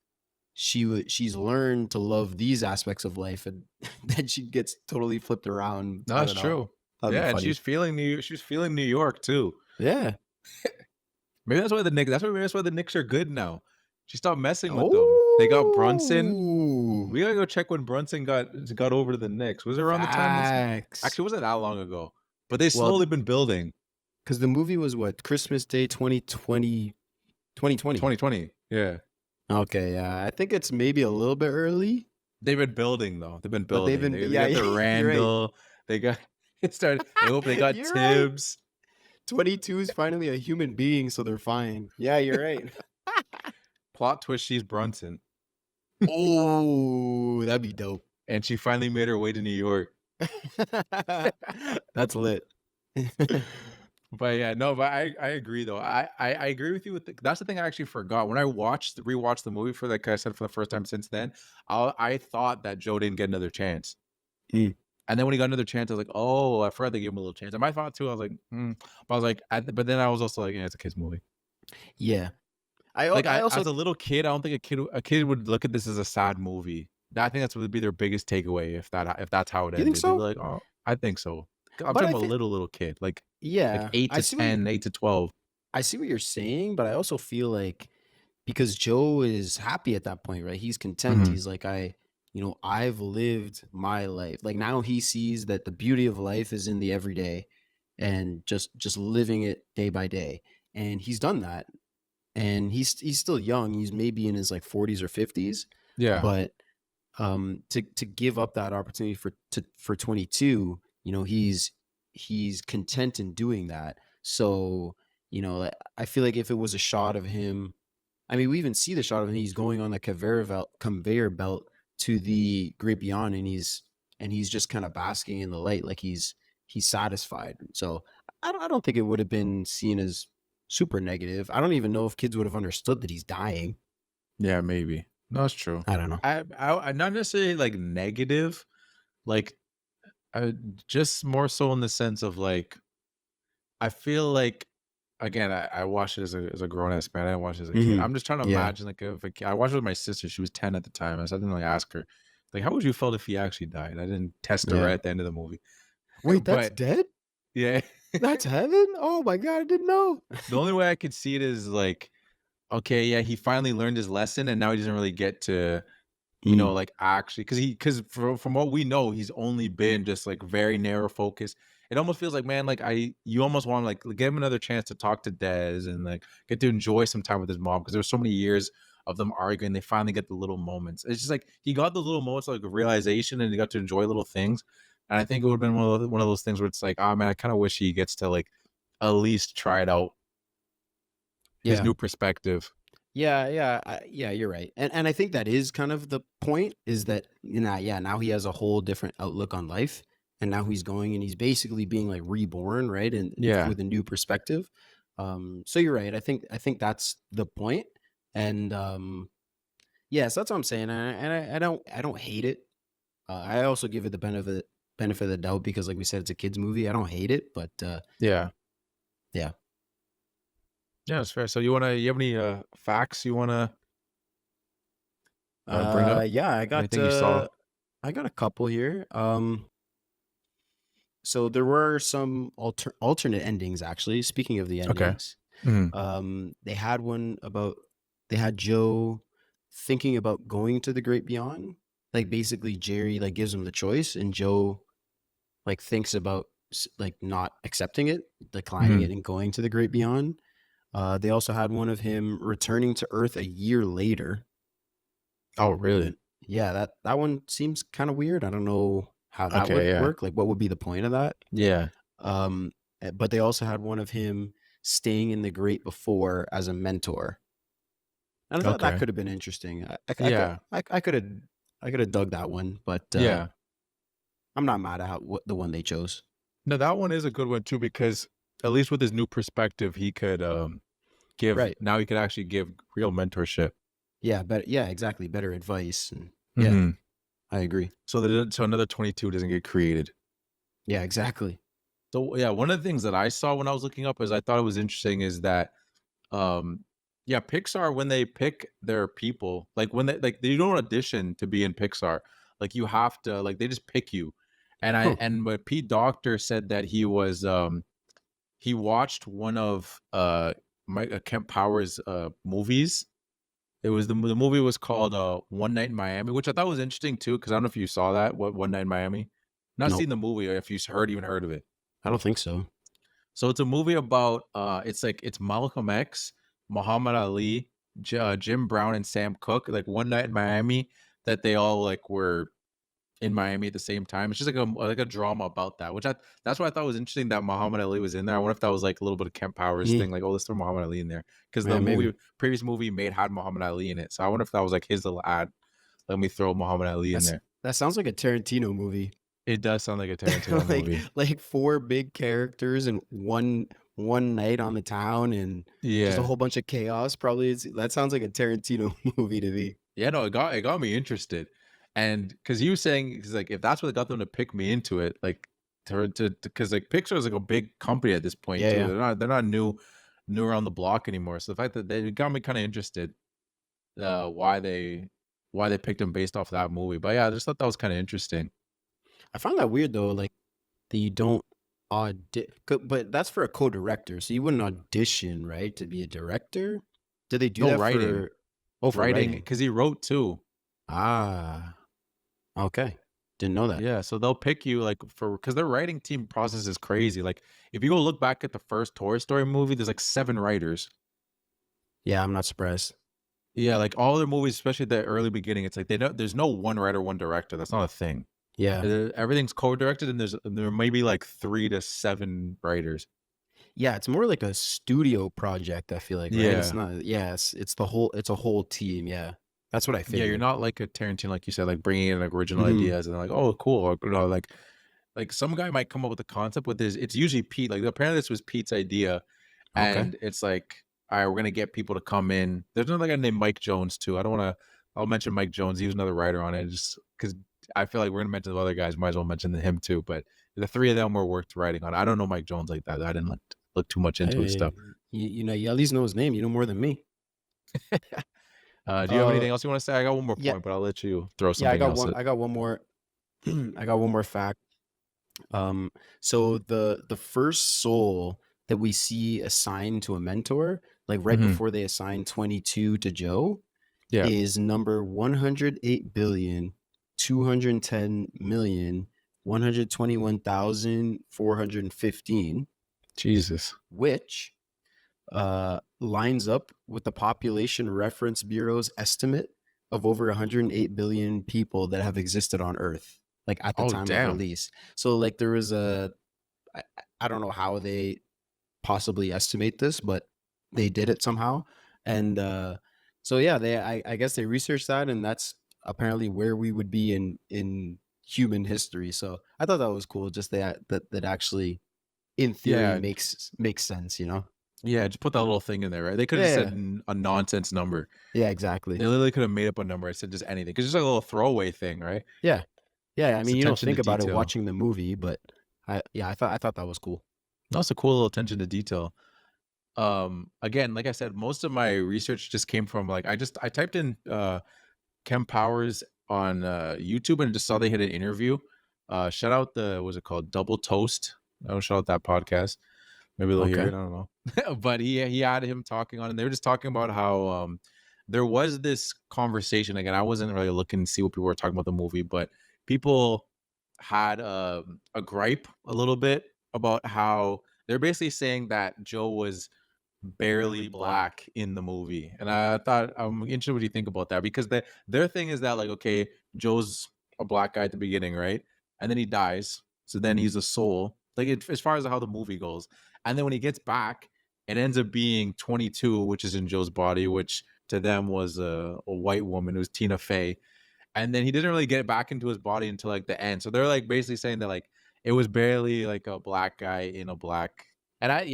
she's learned to love these aspects of life, and then she gets totally flipped around. No, I that's don't know. true. That'd be Yeah, and funny. she's feeling New York too. Yeah. Maybe that's why the Knicks are good now. She stopped messing with them. They got Brunson. Oh, We gotta go check when Brunson got over to the Knicks. Was it around the time this facts. actually it wasn't that long ago. But they Well, slowly been building. because the movie was what, Christmas Day 2020. 2020. Yeah. Okay, yeah. I think it's maybe a little bit early, They've been building though. They've been but they've building. been They got the you're right. Randall. They got it started. They got You're right. Tibbs. 22 is finally a human being, so they're fine. Yeah, you're right. Plot twist, she's Brunson. Oh, that'd be dope. And she finally made her way to New York. That's lit. But yeah, no, but I agree though. I agree with you that's the thing I actually forgot. When I rewatched the movie for like I said for the first time since then, I thought that Joe didn't get another chance. Mm. And then when he got another chance, I was like, oh, I forgot they gave him a little chance. And I thought too, I was like, but I was like, but then I was also like, yeah, it's a kid's movie. Yeah. I also as a little kid, I don't think a kid would look at this as a sad movie. I think that's would be their biggest takeaway if that's how it You ended. think so? They'd be like, oh, I think so. I'm But talking I about think little kid, like yeah, 8 to 10, 8 to 12. I see what you're saying, but I also feel like because Joe is happy at that point, right? He's content. Mhm. He's like, I've lived my life. Like now he sees that the beauty of life is in the everyday and just living it day by day. And he's done that. And he's still young. He's maybe in his like 40s or 50s. Yeah. But to give up that opportunity for 22, you know, he's content in doing that. So, you know, like, I feel like if it was a shot of him, I mean, we even see the shot of him. He's going on the conveyor belt to the great beyond, and he's just kind of basking in the light, like he's satisfied. So I don't think it would have been seen as super negative. I don't even know if kids would have understood that he's dying. Yeah, maybe. No, it's true. I don't know. I not necessarily like negative, like just more so in the sense of like I feel like again I watched it as a grown ass man. I didn't watch it as a kid. Hmm. I'm just trying to Yeah. imagine like if a kid, I watched it with my sister. She was 10 at the time. I didn't really ask her like how would you felt if he actually died. I didn't test her right Yeah. at the end of the movie, Wait, that's but dead? yeah, That's heaven? Oh my god, I didn't know. the only way I could see it is like okay, yeah, he finally learned his lesson, and now he doesn't really get to Mm. like actually because from what we know he's only been just like very narrow focus. It almost feels like man like you almost want to like give him another chance to talk to Dez and like get to enjoy some time with his mom because there's so many years of them arguing. They finally get the little moments. It's just like he got the little moments like of realization and he got to enjoy little things. And I think it would have been one of those things where it's like oh man I kind of wish he gets to like at least try it out his Yeah. new perspective. Yeah, you're right. And I think that is kind of the point is that now he has a whole different outlook on life and now he's going and he's basically being like reborn, right? And Yeah, with a new perspective. So you're right. I think that's the point. And yes, that's what I'm saying. And I don't hate it. I also give it the benefit of the doubt because like we said it's a kids movie. I don't hate it, but yeah. yeah. Yeah, that's fair. So you have any facts you want to bring up? Yeah, Anything you saw? I got a couple here. So there were some alternate endings actually. Speaking of the Okay. endings, Mhm. they had one about they had Joe thinking about going to the great beyond. Like basically Jerry like gives him the choice and Joe like thinks about like not accepting it, declining it Mhm. and going to the great beyond. They also had one of him returning to Earth a year later. Oh, really? And yeah, that one seems kind of weird. I don't know how that Okay, would yeah. work. Like, what would be the point of that? Yeah. But they also had one of him staying in the Great Before as a mentor, and I thought that Okay. could have been interesting. Yeah. I could have dug that one, but Yeah. I'm not mad at what the one they chose. No, that one is a good one too because at least with his new perspective, he could give Right? now he could actually give real mentorship. Yeah, but yeah, exactly. Better advice, and yeah, Mhm. I agree. So another 22 doesn't get created. Yeah, exactly. So yeah, one of the things that I saw when I was looking up is I thought it was interesting is that um yeah, Pixar when they pick their people, like when they don't audition to be in Pixar. Like you have to like they just pick you. Huh. And what Pete Docter said that he watched one of Mike Kemp Powers movies. It was the movie was called One Night in Miami, which I thought was interesting too because I don't know if you saw that, what One Night in Miami. Not Nope, seen the movie or if you even heard of it. I don't think so. So it's a movie about it's like it's Malcolm X, Muhammad Ali, Jim Brown, and Sam Cooke. Like one night in Miami, that they all like were in Miami at the same time. It's just like a drama about that, which that's what I thought was interesting that Muhammad Ali was in there. I wonder if that was like a little bit of Kemp Powers Yeah, thing, like oh, let's throw Muhammad Ali in there because the yeah, maybe. previous movie made had Muhammad Ali in it. So I wonder if that was like his little ad. Let me throw Muhammad Ali in That's there. that sounds like a Tarantino movie. It does sound like a Tarantino like movie. like four big characters and one night on the town and just a Yeah. whole bunch of chaos. Probably that sounds like a Tarantino movie to me. Yeah, no, it got me interested, and because you saying because like if that's what got them to pick me into it, like to because like Pixar is like a big company at this point Yeah, too. yeah. They're not new around the block anymore. So the fact that they got me kind of interested, why they picked him based off that movie. But yeah, I just thought that was kind of interesting. I found that weird though, like that you don't but that's for a co-director, so you wouldn't audition, right, to be a director? Did they do No that writing, for for writing writing? because he wrote too. Ah, okay. Didn't know that. Yeah, so they'll pick you like for because their writing team process is crazy. Like if you go look back at the first Toy Story movie, there's like 7 writers. Yeah, I'm not surprised. Yeah, like all their movies, especially the early beginning, it's like they don't. There's no one writer, one director. That's not a thing. Yeah. Everything's co-directed, and there may be like 3 to 7 writers. Yeah, it's more like a studio project, I feel like, right? It's Yeah, not yeah, it's a whole team, yeah. That's what I yeah. You're figured. not like a Tarantino, like you said, like bringing in like original Mhm. ideas and like, oh, cool. Or, you know, like some guy might come up with a concept with this. It's usually Pete. Like apparently this was Pete's idea, Okay. and it's like, all right, we're gonna get people to come in. There's another guy named Mike Jones too. I don't want to. I'll mention Mike Jones. He was another writer on it, just because I feel like we're gonna mention the other guys. Might as well mention him too. But the three of them were worth writing on. I don't know Mike Jones like that. I didn't look too much into his Hey, stuff. you know, you at least know his name. You know more than me. Do you have anything else you want to say? I got one more Yeah, point, but I'll let you throw yeah. I something got else. one. I got one more. I got one more fact. So the first soul that we see assigned to a mentor, like right Mhm. before they assign 22 to Joe, Yeah. is number 108,210,121,415, Jesus. which lines up with the Population Reference Bureau's estimate of over 108 billion people that have existed on Earth, like at the Oh time of damn. release. So like there was I, I don't know how they possibly estimate this, but they did it somehow. And so yeah, I guess they researched that, and that's apparently where we would be in human history. So I thought that was cool, just that actually in theory Yeah. makes sense, you know? Yeah. Just put that little thing in there, right? They could have Yeah, said yeah, a nonsense number. yeah, They exactly. literally could have made up a number. I said just anything because it's like a little throwaway thing, right? Yeah, yeah. I It's mean, you don't attention to think about it detail. watching the movie, but I thought that was cool. That's a cool little attention to detail. Again, like I said, most of my research just came from like I typed in Kem Powers on YouTube and just saw they had an interview. Shout out the what's it called? Double Toast. Oh, shout out that podcast. Maybe they'll hear it. Okay. I don't know. But he had him talking on, and they were just talking about how there was this conversation. Again, I wasn't really looking to see what people were talking about the movie, but people had a gripe a little bit about how they're basically saying that Joe was barely black in the movie. And I thought I'm interested what you think about that because their thing is that like okay, Joe's a black guy at the beginning, right? And then he dies. So then he's a soul. Like as far as how the movie goes. And then when he gets back, it ends up being 22, which is in Joe's body, which to them was a white woman. It was Tina Fey. And then he didn't really get back into his body until like the end. So they're like basically saying that like it was barely like a black guy in a black. And I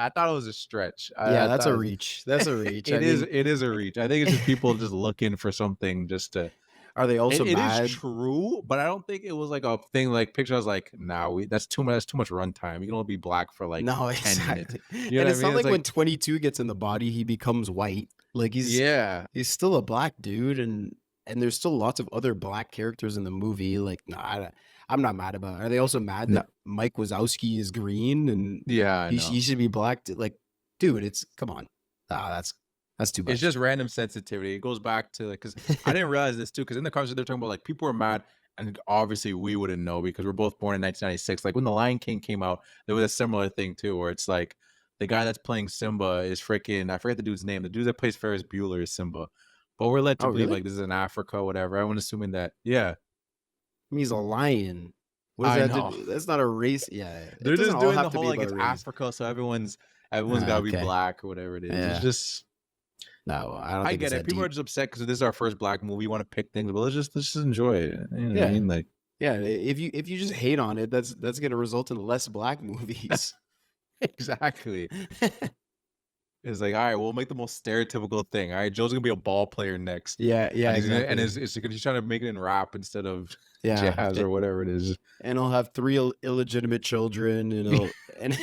thought it was a stretch. Yeah, I that's a thought reach. That's a reach. I mean, it is a reach. I think it's just people just looking for something just to. are they also It is mad? true, but I don't think it was like a thing like picture. I was like, nah, that's too much. That's too much runtime. You can only be black for like No, 10 minutes. exactly. You know And what I it's mean? not It's like when 22 gets in the body, he becomes white. Like yeah, he's still a black dude, and there's still lots of other black characters in the movie. Like, no, I'm not mad about it. Are they also mad no, that Mike Wazowski is green and yeah, I know. he should be black? Like, dude, it's come on. That's too much. It's just random sensitivity. It goes back to like because I didn't realize this too because in the conversation they're talking about like people were mad and obviously we wouldn't know because we're both born in 1996. Like when The Lion King came out, there was a similar thing too where it's like the guy that's playing Simba is freaking I forget the dude's name. The dude that plays Ferris Bueller is Simba, but we're led to Oh, believe really? like this is in Africa, whatever. Everyone's assuming that yeah. I mean, he's a lion. What does I that know. do? That's not a race. Yeah, it They're doesn't just all doing have the to whole be like about it's race. Africa, so everyone's got to be Okay. black or whatever it is. Yeah. It's just No, I don't I think get it's it. that People are deep. just upset because this is our first black movie. We want to pick things, but let's just enjoy it. You know what I Yeah, mean? Like yeah. If you just hate on it, that's gonna result in less black movies. exactly. It's like, all right, we'll make the most stereotypical thing. All right, Joe's gonna be a ball player next, Yeah, and exactly. he's trying to make it in rap instead of Yeah, jazz or whatever it is. and he'll have three illegitimate children, and he'll and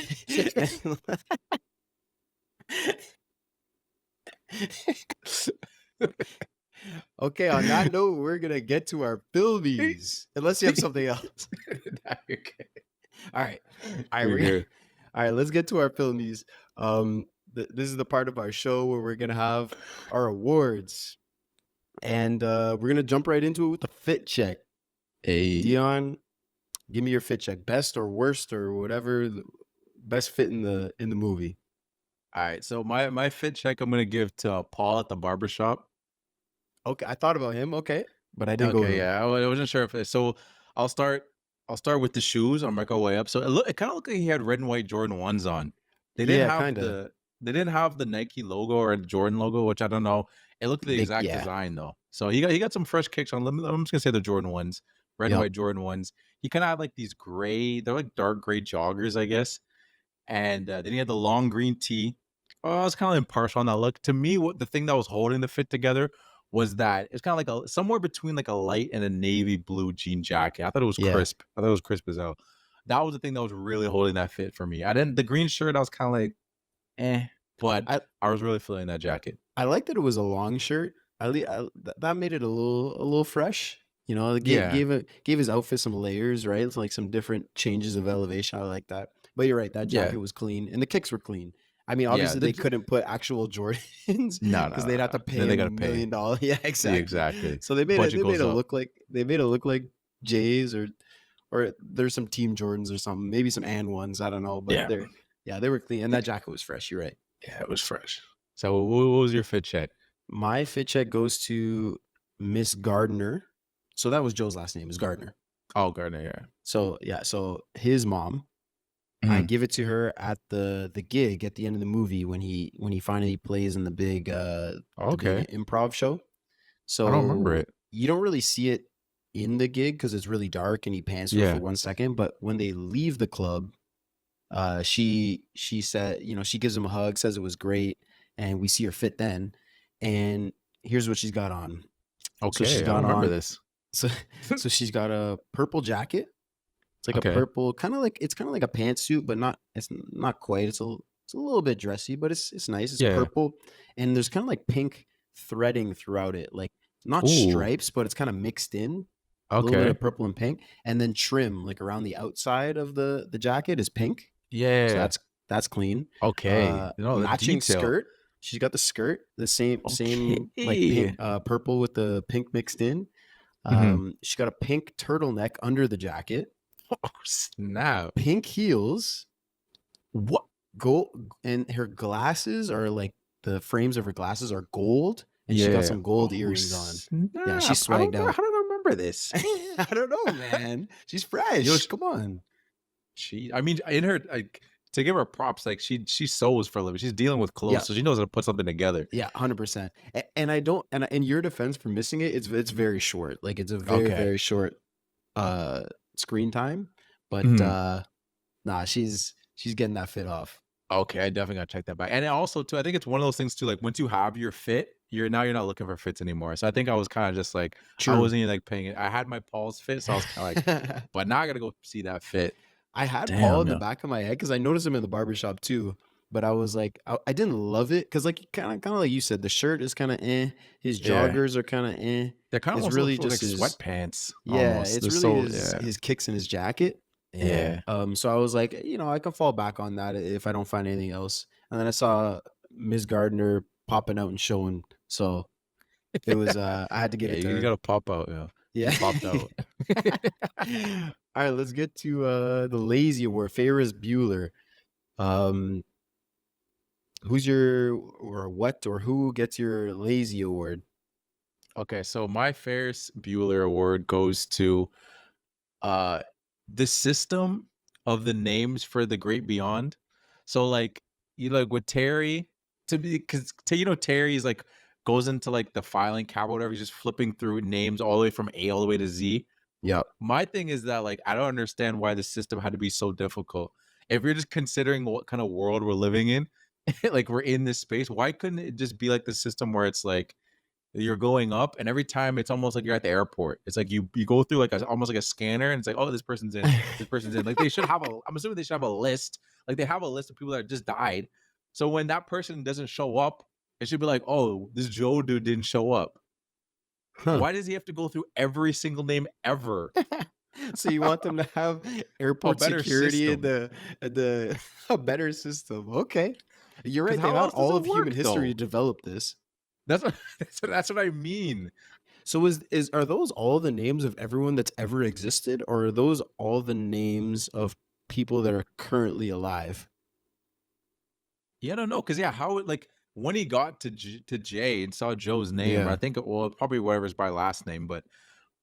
okay. On that note, we're gonna get to our filmies. Unless you have something else. Nah, you're okay. All right, all right, You're good. all right. Let's get to our filmies. This is the part of our show where we're gonna have our awards, and we're gonna jump right into it with the fit check. Hey, Dion, give me your fit check, best or worst or whatever, best fit in the movie. all right. So my fit check I'm gonna give to Paul at the barbershop. Okay, I thought about him. Okay, but I didn't go with Okay, him. yeah, I wasn't sure if so. I'll start. I'll start with the shoes. I'll make our way up. So it kind of looked like he had red and white Jordan 1s on. They didn't Yeah, have kind of the Nike logo or the Jordan logo, which I don't know. It looked the big. exact Yeah. design though. So he got some fresh kicks on. I'm just gonna say the Jordan 1s, red and Yep. white Jordan 1s. He kind of had like these gray. They're like dark gray joggers, I guess. And then he had the long green tee. Oh, I was kind of impartial on that look. To me, what the thing that was holding the fit together was that it's kind of like a somewhere between like a light and a navy blue jean jacket. I thought it was Yeah. crisp. I thought it was crisp as hell. That was the thing that was really holding that fit for me. I didn't the green shirt. I was kind of like, but I I was really feeling that jacket. I like that it was a long shirt. That made it a little fresh. You know, it Yeah. gave his outfit some layers, right? It's like some different changes of elevation. I like that. But you're right, that Yeah. jacket was clean and the kicks were clean. I mean, Yeah, obviously the they j- couldn't put actual Jordans No, because they'd have to pay Then they him gotta $1 pay. million. Yeah, Yeah, exactly. exactly. So they made Budget goes it up. look like J's or there's some Team Jordans or something, maybe some and ones. I don't know, but Yeah. they were clean and that jacket was fresh. You're right. Yeah, it was fresh. So what was your fit check? My fit check goes to Miss Gardner. So that was Joe's last name is Gardner. Oh, Gardner, yeah. So yeah, so his mom, I give it to her at the gig at the end of the movie when he finally plays in the big Okay. improv show. So I don't remember it. You don't really see it in the gig because it's really dark and he pans to her Yeah. for 1 second. But when they leave the club, she said, you know, she gives him a hug, says it was great, and we see her fit then. And here's what she's got on. Okay, she's I got don't remember on- this. So she's got a purple jacket. It's like Okay. a purple, kind of like a pantsuit, but it's not quite. It's a little bit dressy, but it's nice. It's Yeah. purple, and there's kind of like pink threading throughout it, like not Ooh. stripes, but it's kind of mixed in. A little bit Okay. of purple and pink, and then trim like around the outside of the jacket is pink. Yeah. So that's clean. okay. No, the Matching detail. skirt. She's got the skirt, the same like Okay. pink, purple with the pink mixed in. Mhm. She got a pink turtleneck under the jacket, Oh, snap. pink heels, What? gold, and her glasses are like the frames of her glasses are gold, and she got some gold earrings on. Yeah, she's swagged out. How did I remember this? I don't know, man. She's fresh. Yo, Come on. I mean, in her, like, to give her props, like, she sews for a living. She's dealing with clothes, Yeah. so she knows how to put something together. Yeah, 100%. And I don't. And in your defense for missing it, it's very short. Like it's a very Okay. very short screen time. But Mhm. nah, she's getting that fit off. Okay, I definitely gotta check that back. And also, too, I think it's one of those things too. Like, once you have your fit, you're not looking for fits anymore. So I think I was kind of just like, I True. wasn't even like paying it. I had my Paul's fit, so I was kind of like, but now I gotta go see that fit. I had Damn, Paul in the yeah. back of my head because I noticed him in the barbershop too. But I was like, I didn't love it because, like, kind of like you said, the shirt is kind of His Yeah. joggers are kind of They're kind of It's almost really really like just his- sweatpants. Yeah, almost. it's They're really so- his kicks and his jacket. Yeah. So I was like, I can fall back on that if I don't find anything else. And then I saw Ms. Gardner popping out and showing. So it was I had to get Yeah, it to you her. gotta pop out. Yeah. Yeah. popped out. All right, let's get to the lazy award. Ferris Bueller. Who's your or what or who gets your lazy award? Okay, so my Ferris Bueller award goes to the system of the names for the Great Beyond. So like with Terry because Terry is like goes into like the filing cabinet, whatever, he's just flipping through names all the way from A all the way to Z. Yep. My thing is that like I don't understand why the system had to be so difficult. If you're just considering what kind of world we're living in, like we're in this space, why couldn't it just be like the system where it's like you're going up and every time it's almost like you're at the airport. It's like you go through like almost like a scanner and it's like, oh, this person's in, this person's in. Like they should have I'm assuming they should have a list. Like they have a list of people that just died. So when that person doesn't show up, it should be like, oh, this Joe dude didn't show up. Huh. Why does he have to go through every single name ever? So you want them to have airport better security system. and the a better system. Okay. You're right. 'Cause They've how had else does all it of human work, history though? to develop this. That's what I mean. So are those all the names of everyone that's ever existed, or are those all the names of people that are currently alive? Yeah, I don't know, because how like when he got to Jay and saw Joe's name, Yeah. I think probably whatever's by last name, but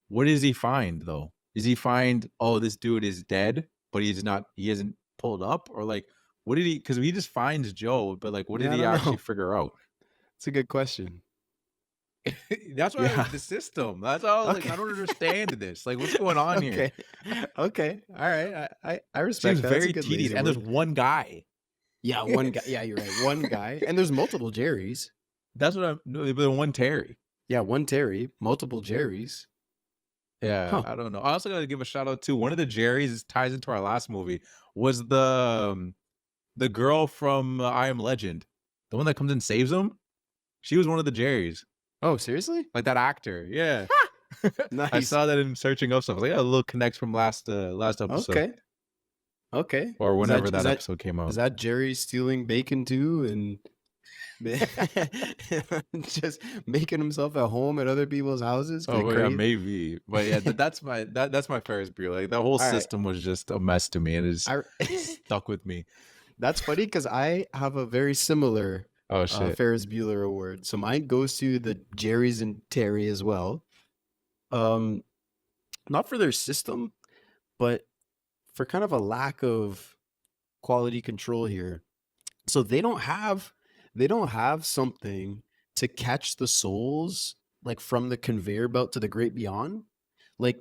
what does he find though? Does he find, oh, this dude is dead, but he hasn't pulled up, or like what did he? Because he just finds Joe, but like what Yeah, did I he don't actually know. figure out? It's a good question. That's why Yeah. the system. That's all. I was like, I don't understand this. Like, what's going on here? Okay. All right. I It respect seems that. That's a very good tedious, lazy and there's word. one guy. Yeah, one guy. Yeah, you're right. One guy, and there's multiple Jerrys. That's what I'm. No, the one Terry. Yeah, one Terry, multiple Jerrys. Yeah, Huh. I don't know. I also got to give a shout out to one of the Jerrys. Ties into our last movie. Was the girl from I Am Legend, the one that comes and saves him? She was one of the Jerrys, Oh, seriously? like that actor. Yeah, I Nice. saw that in searching up stuff. I was like, yeah, a little connect from last episode Okay. Okay. or Is that whenever is that that episode came is out. that Jerry stealing bacon too and just making himself at home at other people's houses? Oh Going well, yeah, crazy. maybe, but yeah, that's my Ferris Bueller. Like the whole All right. system was just a mess to me, and it's I stuck with me. That's funny because I have a very similar Oh shit. Ferris Bueller award. So mine goes to the Jerry's and Terry as well. Um, not for their system, but for kind of a lack of quality control here. So they don't have something to catch the souls like from the conveyor belt to the great beyond. Like,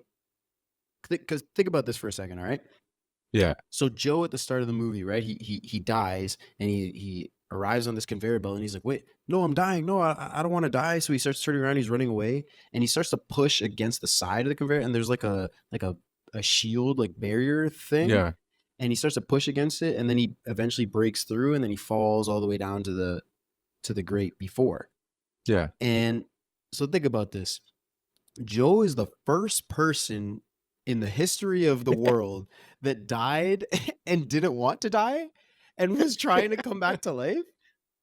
because think about this for a second, all right? Yeah. So Joe at the start of the movie, right? He dies and he arrives on this conveyor belt and he's like, "Wait, no, I'm dying. No, I don't want to die." So he starts turning around, he's running away, and he starts to push against the side of the conveyor, and there's like a shield, like barrier thing. Yeah. And he starts to push against it, and then he eventually breaks through, and then he falls all the way down to the grate before. Yeah. And so think about this. Joe is the first person in the history of the world that died and didn't want to die and was trying to come back to life.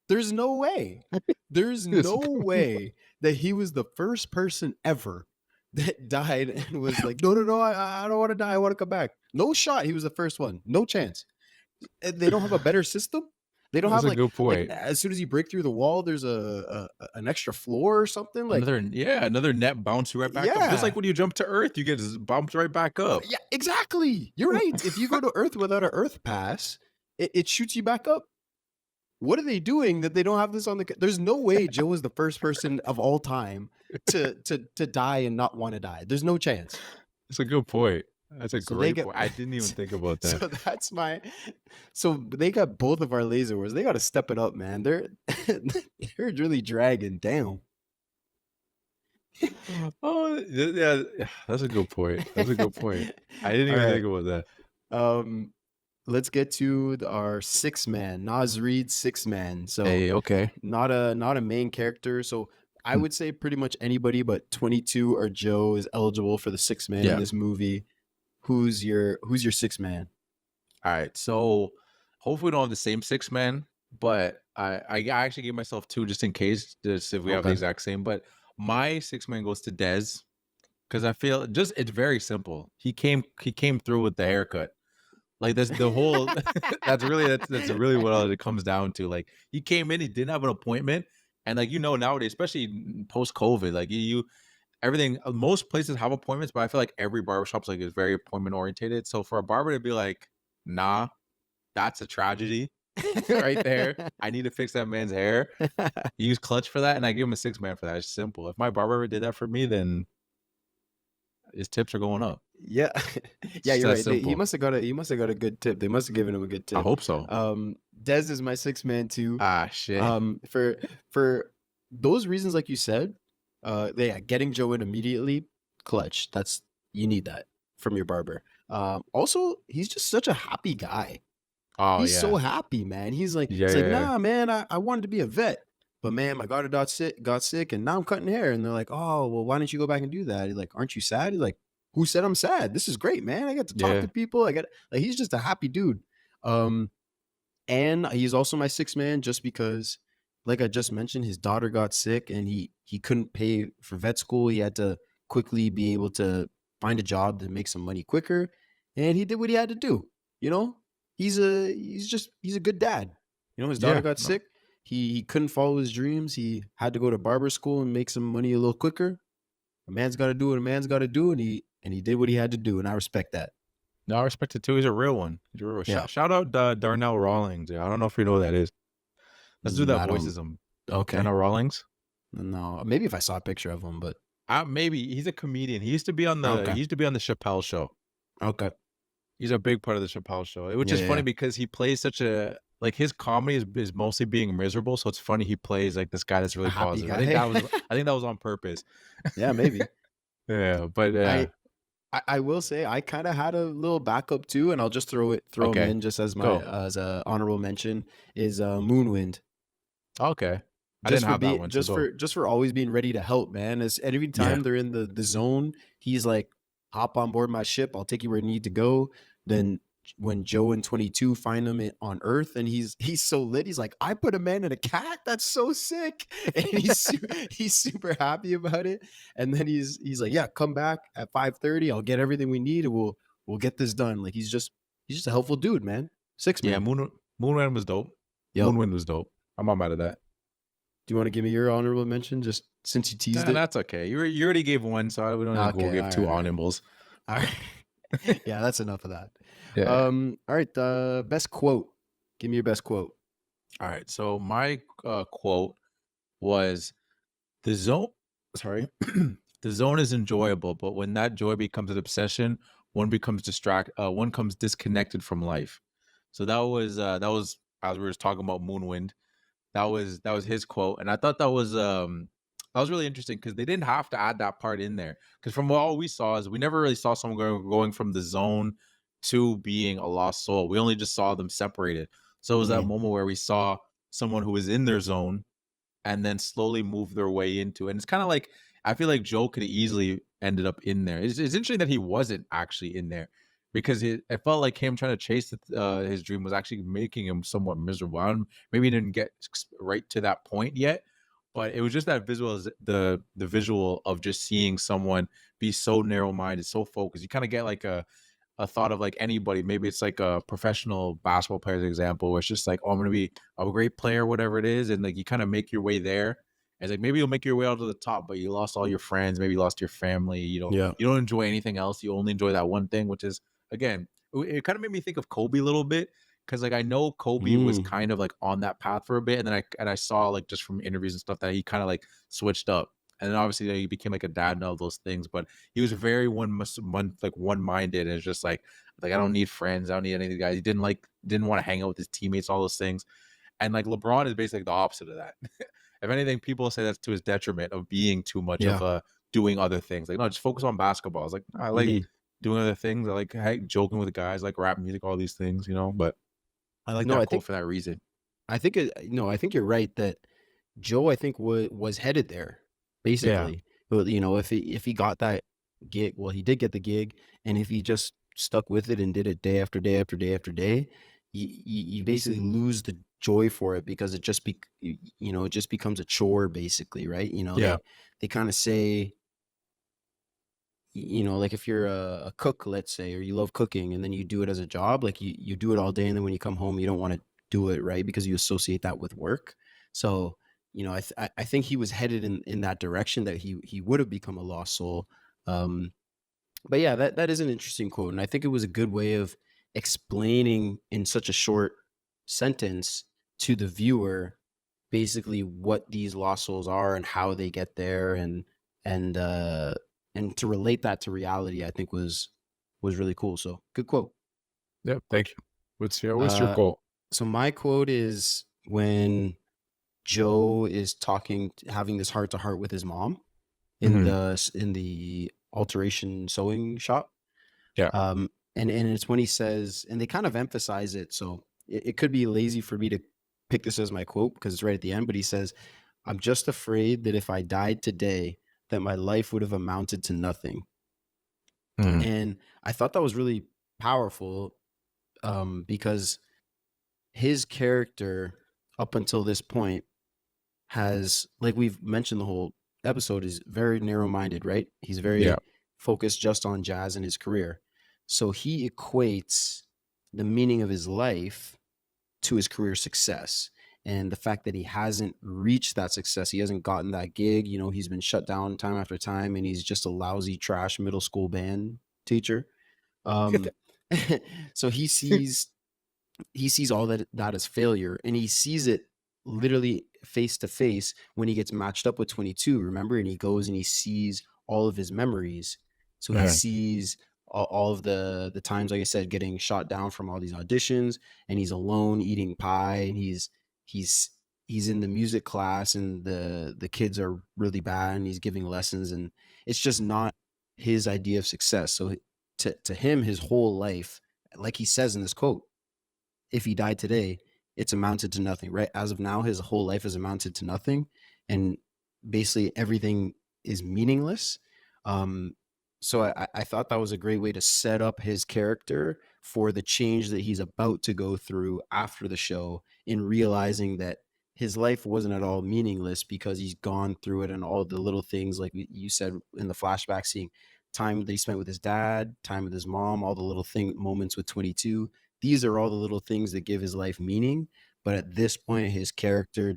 There's no way. There's no way that he was the first person ever that died and was like, no, I don't want to die. I want to come back. No shot. He was the first one. No chance. They don't have a better system. They don't That's have a good point. as soon as you break through the wall, there's an extra floor or something. Like another net bounce you right back up. Just Yeah. like when you jump to Earth, you get bumped right back up. yeah, exactly. You're right. If you go to Earth without an Earth pass, it shoots you back up. What are they doing that they don't have this on the? There's no way Joe was the first person of all time to die and not want to die. There's no chance. That's a good point. That's a So they great get- point. I didn't even think about that. So that's my. So they got both of our laser wars. They got to step it up, man. They're they're really dragging down. Oh yeah, that's a good point. That's a good point. I didn't even All right. think about that. Let's get to our six man, Nas Reed six man. So Okay. not a main character. So I would say pretty much anybody but 22 or Joe is eligible for the six man Yeah. in this movie. Who's your six man? All right. So hopefully we don't have the same six man, but I actually gave myself two just in case, just if we have the Okay. exact same. But my six man goes to Dez because I feel just it's very simple. He came through with the haircut. Like that's the whole. that's really what all it comes down to. Like he came in, he didn't have an appointment, and like nowadays, especially post COVID, like you everything. Most places have appointments, but I feel like every barbershop's like is very appointment oriented. So for a barber to be like, nah, that's a tragedy right there. I need to fix that man's hair. Use clutch for that, and I give him a six man for that. It's simple. If my barber ever did that for me, then his tips are going up. Yeah, yeah, you're that right. He simple. must have got a good tip. They must have given him a good tip. I hope so. Dez is my six man too. Shit. For those reasons, like you said, getting Joe in immediately, clutch. You need that from your barber. Also, he's just such a happy guy. Oh He's yeah. so happy, man. He's like, Yeah, he's like, yeah. nah, man, I wanted to be a vet, but man, my daughter got sick, and now I'm cutting hair. And they're like, oh, well, why don't you go back and do that? He's like, aren't you sad? He's like, who said I'm sad? This is great, man. I get to talk Yeah. to people. He's just a happy dude. And he's also my six man just because, like I just mentioned, his daughter got sick and he couldn't pay for vet school. He had to quickly be able to find a job to make some money quicker, and he did what he had to do. He's a good dad. His daughter Yeah, got no. sick. He couldn't follow his dreams. He had to go to barber school and make some money a little quicker. A man's got to do what a man's got to do, and he did what he had to do, and I respect that. No, I respect it too. He's a real one. He's a real. Yeah. Shout out Darnell Rawlings. Yeah, I don't know if you know who that is. Let's do I that don't- voiceism. Okay. Darnell Rawlings. No, maybe if I saw a picture of him, but Maybe he's a comedian. He used to be on the Okay. Chappelle show. okay. He's a big part of the Chappelle show, which Yeah, is funny yeah. because he plays such a like his comedy is mostly being miserable, so it's funny he plays like this guy that's A really happy positive. guy. I think that was on purpose. Yeah, maybe. Yeah, but I yeah. I will say I kind of had a little backup too, and I'll just throw him Okay. in just as my Go. as a honorable mention is Moonwind. Okay. I Just didn't for have that being one, so go. just for always being ready to help, man. As every Yeah. time they're in the zone, he's like, hop on board my ship, I'll take you where you need to go. Then when Joe and 22 find him on Earth, and he's so lit, he's like, I put a man in a cat. That's so sick, and he's super happy about it. And then he's like, yeah, come back at 5:30. I'll get everything we need, and we'll get this done. Like he's just a helpful dude, man. Six Yeah, man. Moonwind was dope. Yep. Moonwind was dope. I'm not mad at that. Do you want to give me your honorable mention just since you teased Nah, it? that's okay. You already gave one, so we don't need to go Okay, give all two right, all right. honorables. All right. Yeah, that's enough of that. Yeah. All right, best quote. Give me your best quote. All right. So my quote was the zone. Sorry, the zone is enjoyable, but when that joy becomes an obsession, one comes disconnected from life. So that was as we were just talking about Moonwind. That was his quote, and I thought that was really interesting because they didn't have to add that part in there. Because from what all we saw is we never really saw someone going from the zone to being a lost soul. We only just saw them separated. So it was that Mhm. moment where we saw someone who was in their zone and then slowly move their way into it. And it's kind of like I feel like Joe could have easily ended up in there. It's interesting that he wasn't actually in there because it felt like him trying to chase his dream was actually making him somewhat miserable. Maybe he didn't get right to that point yet, but it was just that the visual of just seeing someone be so narrow minded, so focused. You kind of get like a thought of like anybody. Maybe it's like a professional basketball player's example where it's just like, oh, I'm gonna be a great player, whatever it is, and like you kind of make your way there. And it's like maybe you'll make your way out to the top, but you lost all your friends, maybe you lost your family. Yeah. You don't enjoy anything else. You only enjoy that one thing, which is again, it kind of made me think of Kobe a little bit because like I know Kobe was Mm. kind of like on that path for a bit, and then I saw like just from interviews and stuff that he kind of like switched up. And then obviously he became like a dad and all those things, but he was very one minded and it's just like I don't need friends, I don't need any of the guys. He didn't want to hang out with his teammates, all those things. And like LeBron is basically the opposite of that. If anything, people say that's to his detriment of being too much Yeah. of doing other things. Like no, just focus on basketball. It's like I like Mhm. doing other things. I like joking with guys, like rap music, all these things, But I like No, that quote for that reason. I think no, I think you're right that Joe, I think was headed there Yeah. basically. But if he got that gig, well, he did get the gig, and if he just stuck with it and did it day after day after day after day, you basically lose the joy for it because it just it just becomes a chore basically, right? Yeah. They kind of say, like if you're a cook, let's say, or you love cooking and then you do it as a job, like you do it all day and then when you come home you don't want to do it, right? Because you associate that with work. So I think he was headed in that direction, that he would have become a lost soul. um but yeah, that is an interesting quote, and I think it was a good way of explaining in such a short sentence to the viewer basically what these lost souls are and how they get there, and uh and to relate that to reality, I think was really cool. So good quote. Yeah, thank you. What's your uh quote? so my quote is when Joe is having this heart to heart with his mom in Mhm. the alteration sewing shop. Yeah. And it's when he says, and they kind of emphasize it, so it could be lazy for me to pick this as my quote because it's right at the end, but he says, I'm just afraid that if I died today, that my life would have amounted to nothing. Mhm. And I thought that was really powerful, because his character up until this point has, like we've mentioned the whole episode, is very narrow-minded, right? He's Yeah. very focused just on jazz and his career. So he equates the meaning of his life to his career success. And the fact that he hasn't reached that success, he hasn't gotten that gig, he's been shut down time after time, and he's just a lousy trash middle school band teacher. Um, so he sees all that as failure, and he sees it literally face to face when he gets matched up with 22, remember? And he goes and he sees all of his memories. So he Mhm. sees all of the times, like I said, getting shot down from all these auditions, and he's alone eating pie, and he's he's in the music class, and the kids are really bad, and he's giving lessons, and it's just not his idea of success. So to him, his whole life, like he says in this quote, if he died today, it's amounted to nothing, right? As of now, his whole life has amounted to nothing, and basically everything is meaningless. So I thought that was a great way to set up his character for the change that he's about to go through after the show, in realizing that his life wasn't at all meaningless because he's gone through it, and all the little things, like you said in the flashback, seeing time that he spent with his dad, time with his mom, all the little moments with 22. These are all the little things that give his life meaning. But at this point, his character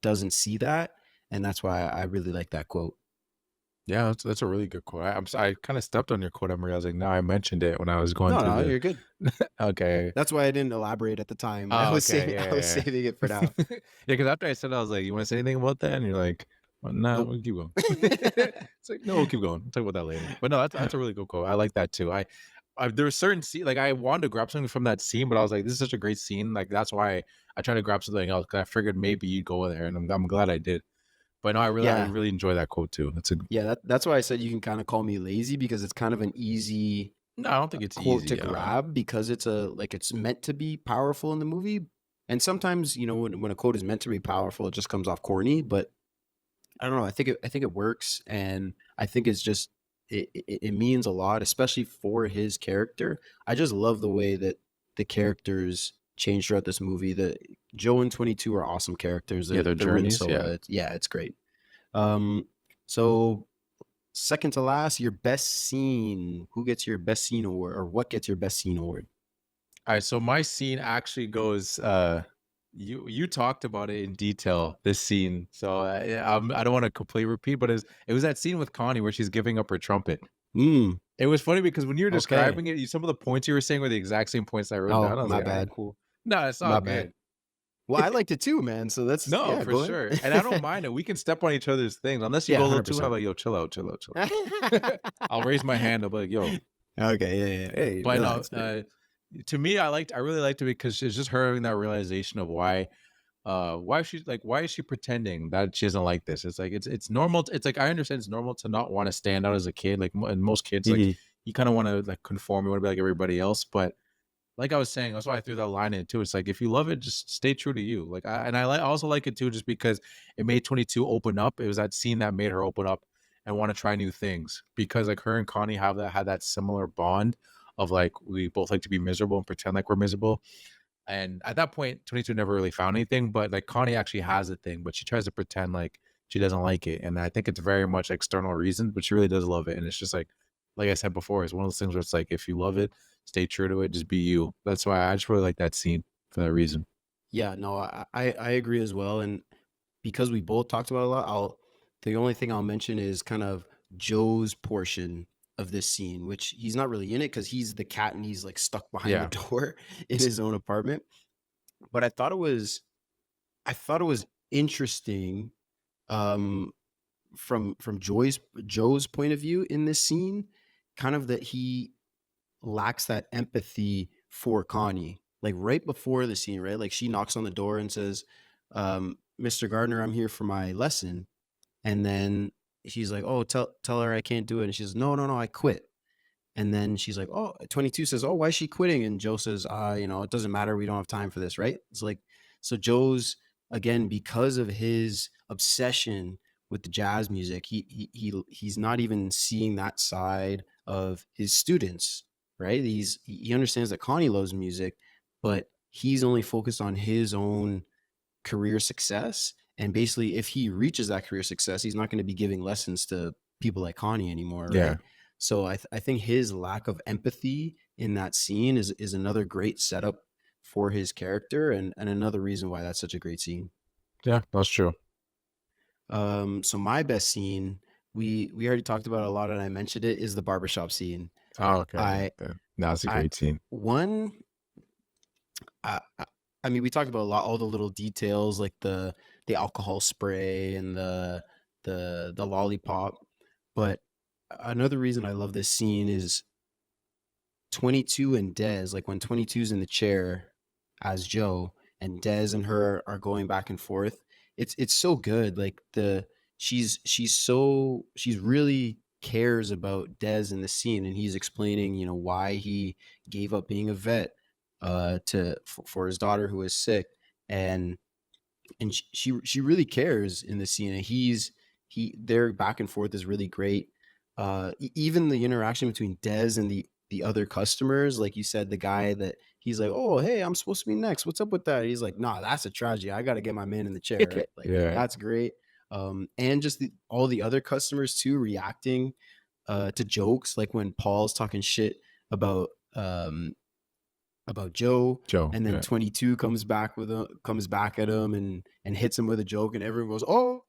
doesn't see that. And that's why I really like that quote. Yeah, that's a really good quote. I kind of stepped on your quote. I'm realizing now I mentioned it when I was going No, through no, the. you're good. Okay. That's why I didn't elaborate at the time. Oh, okay. I was saving it for now. Yeah, because after I said it, I was like, "You want to say anything about that?" And you're like, well, "Nah, Nope. we'll keep going." It's like, "No, we'll keep going. We'll talk about that later." But no, that's a really good quote. I like that too. There was certain scene, like I wanted to grab something from that scene, but I was like, "This is such a great scene." Like that's why I tried to grab something else, because I figured maybe you'd go there, and I'm glad I did. But no, I Yeah. really enjoy that quote too. That's why I said you can kind of call me lazy, because it's kind of an easy No, I don't think it's quote easy. to grab, because it's meant to be powerful in the movie. And sometimes, when a quote is meant to be powerful, it just comes off corny. But I don't know. I think it works, and I think it's just it means a lot, especially for his character. I just love the way that the characters change throughout this movie. The Joe and 22 are awesome characters. Yeah, their written journeys, so yeah. well. It's great. So second to last, your best scene. Who gets your best scene award, or what gets your best scene award? All right, so my scene actually goes. You talked about it in detail, this scene. So I don't want to completely repeat, but it was that scene with Connie where she's giving up her trumpet. It was funny because when you were describing it, some of the points you were saying were the exact same points I wrote down. I was my like, bad. Cool. No, it's all My good. bad. Well, I liked it too, man. So that's No, yeah, for go ahead. sure. And I don't mind it. We can step on each other's things. Unless you Yeah, go a little too 100%. high, like, yo, chill out. I'll raise my hand. I'll be like, yo. Okay, yeah. Hey, But relax, no, to me, I really liked it because it's just her having that realization of why is she pretending that she doesn't like this? It's like it's normal. It's like I understand it's normal to not want to stand out as a kid. Like and most kids, like you kind of want to like conform. You want to be like everybody else. But like I was saying, that's why I threw that line in too. It's like if you love it, just stay true to you. Like I also like it too, just because it made 22 open up. It was that scene that made her open up and want to try new things, because like her and Connie had that similar bond of like we both like to be miserable and pretend like we're miserable. And at that point, 22 never really found anything, but like Connie actually has a thing, but she tries to pretend like she doesn't like it. And I think it's very much external reasons, but she really does love it. And it's just like I said before, it's one of those things where it's like, if you love it, stay true to it, just be you. That's why I just really like that scene for that reason. Yeah, no, I agree as well. And because we both talked about it a lot, the only thing I'll mention is kind of Joe's portion of this scene, which he's not really in it because he's the cat and he's like stuck behind the door in his own apartment. But I thought it was interesting from Joe's point of view in this scene, kind of that he lacks that empathy for Connie. Like right before the scene, right? Like she knocks on the door and says, Mr. Gardner, I'm here for my lesson. And then she's like, oh, tell her I can't do it. And she says, no, I quit. And then she's like, oh, 22 says, oh, why is she quitting? And Joe says, it doesn't matter. We don't have time for this, right? It's like, so Joe's, again, because of his obsession with the jazz music, he's not even seeing that side of his students, right? He understands that Connie loves music, but he's only focused on his own career success. And basically, if he reaches that career success, he's not going to be giving lessons to people like Connie anymore, right? Yeah. So I think his lack of empathy in that scene is another great setup for his character, and another reason why that's such a great scene. Yeah, that's true. So my best scene, we already talked about it a lot, and I mentioned it, is the barbershop scene. Oh, okay. That's a great scene. I mean, we talked about a lot, all the little details, like the alcohol spray and the lollipop. But another reason I love this scene is 22 and Dez, like when 22's in the chair as Joe and Dez and her are going back and forth. It's so good. Like she's really cares about Dez in the scene, and he's explaining, why he gave up being a vet for his daughter who is sick, and she really cares in the scene, and their back and forth is really great. Even the interaction between Dez and the other customers, like you said, the guy that he's like, oh, hey, I'm supposed to be next. What's up with that? He's like, nah, that's a tragedy. I got to get my man in the chair. Right? Like, Yeah. that's great. And just all the other customers too, reacting to jokes, like when Paul's talking shit about Joe, and then 22 comes back at him and hits him with a joke, and everyone goes, oh.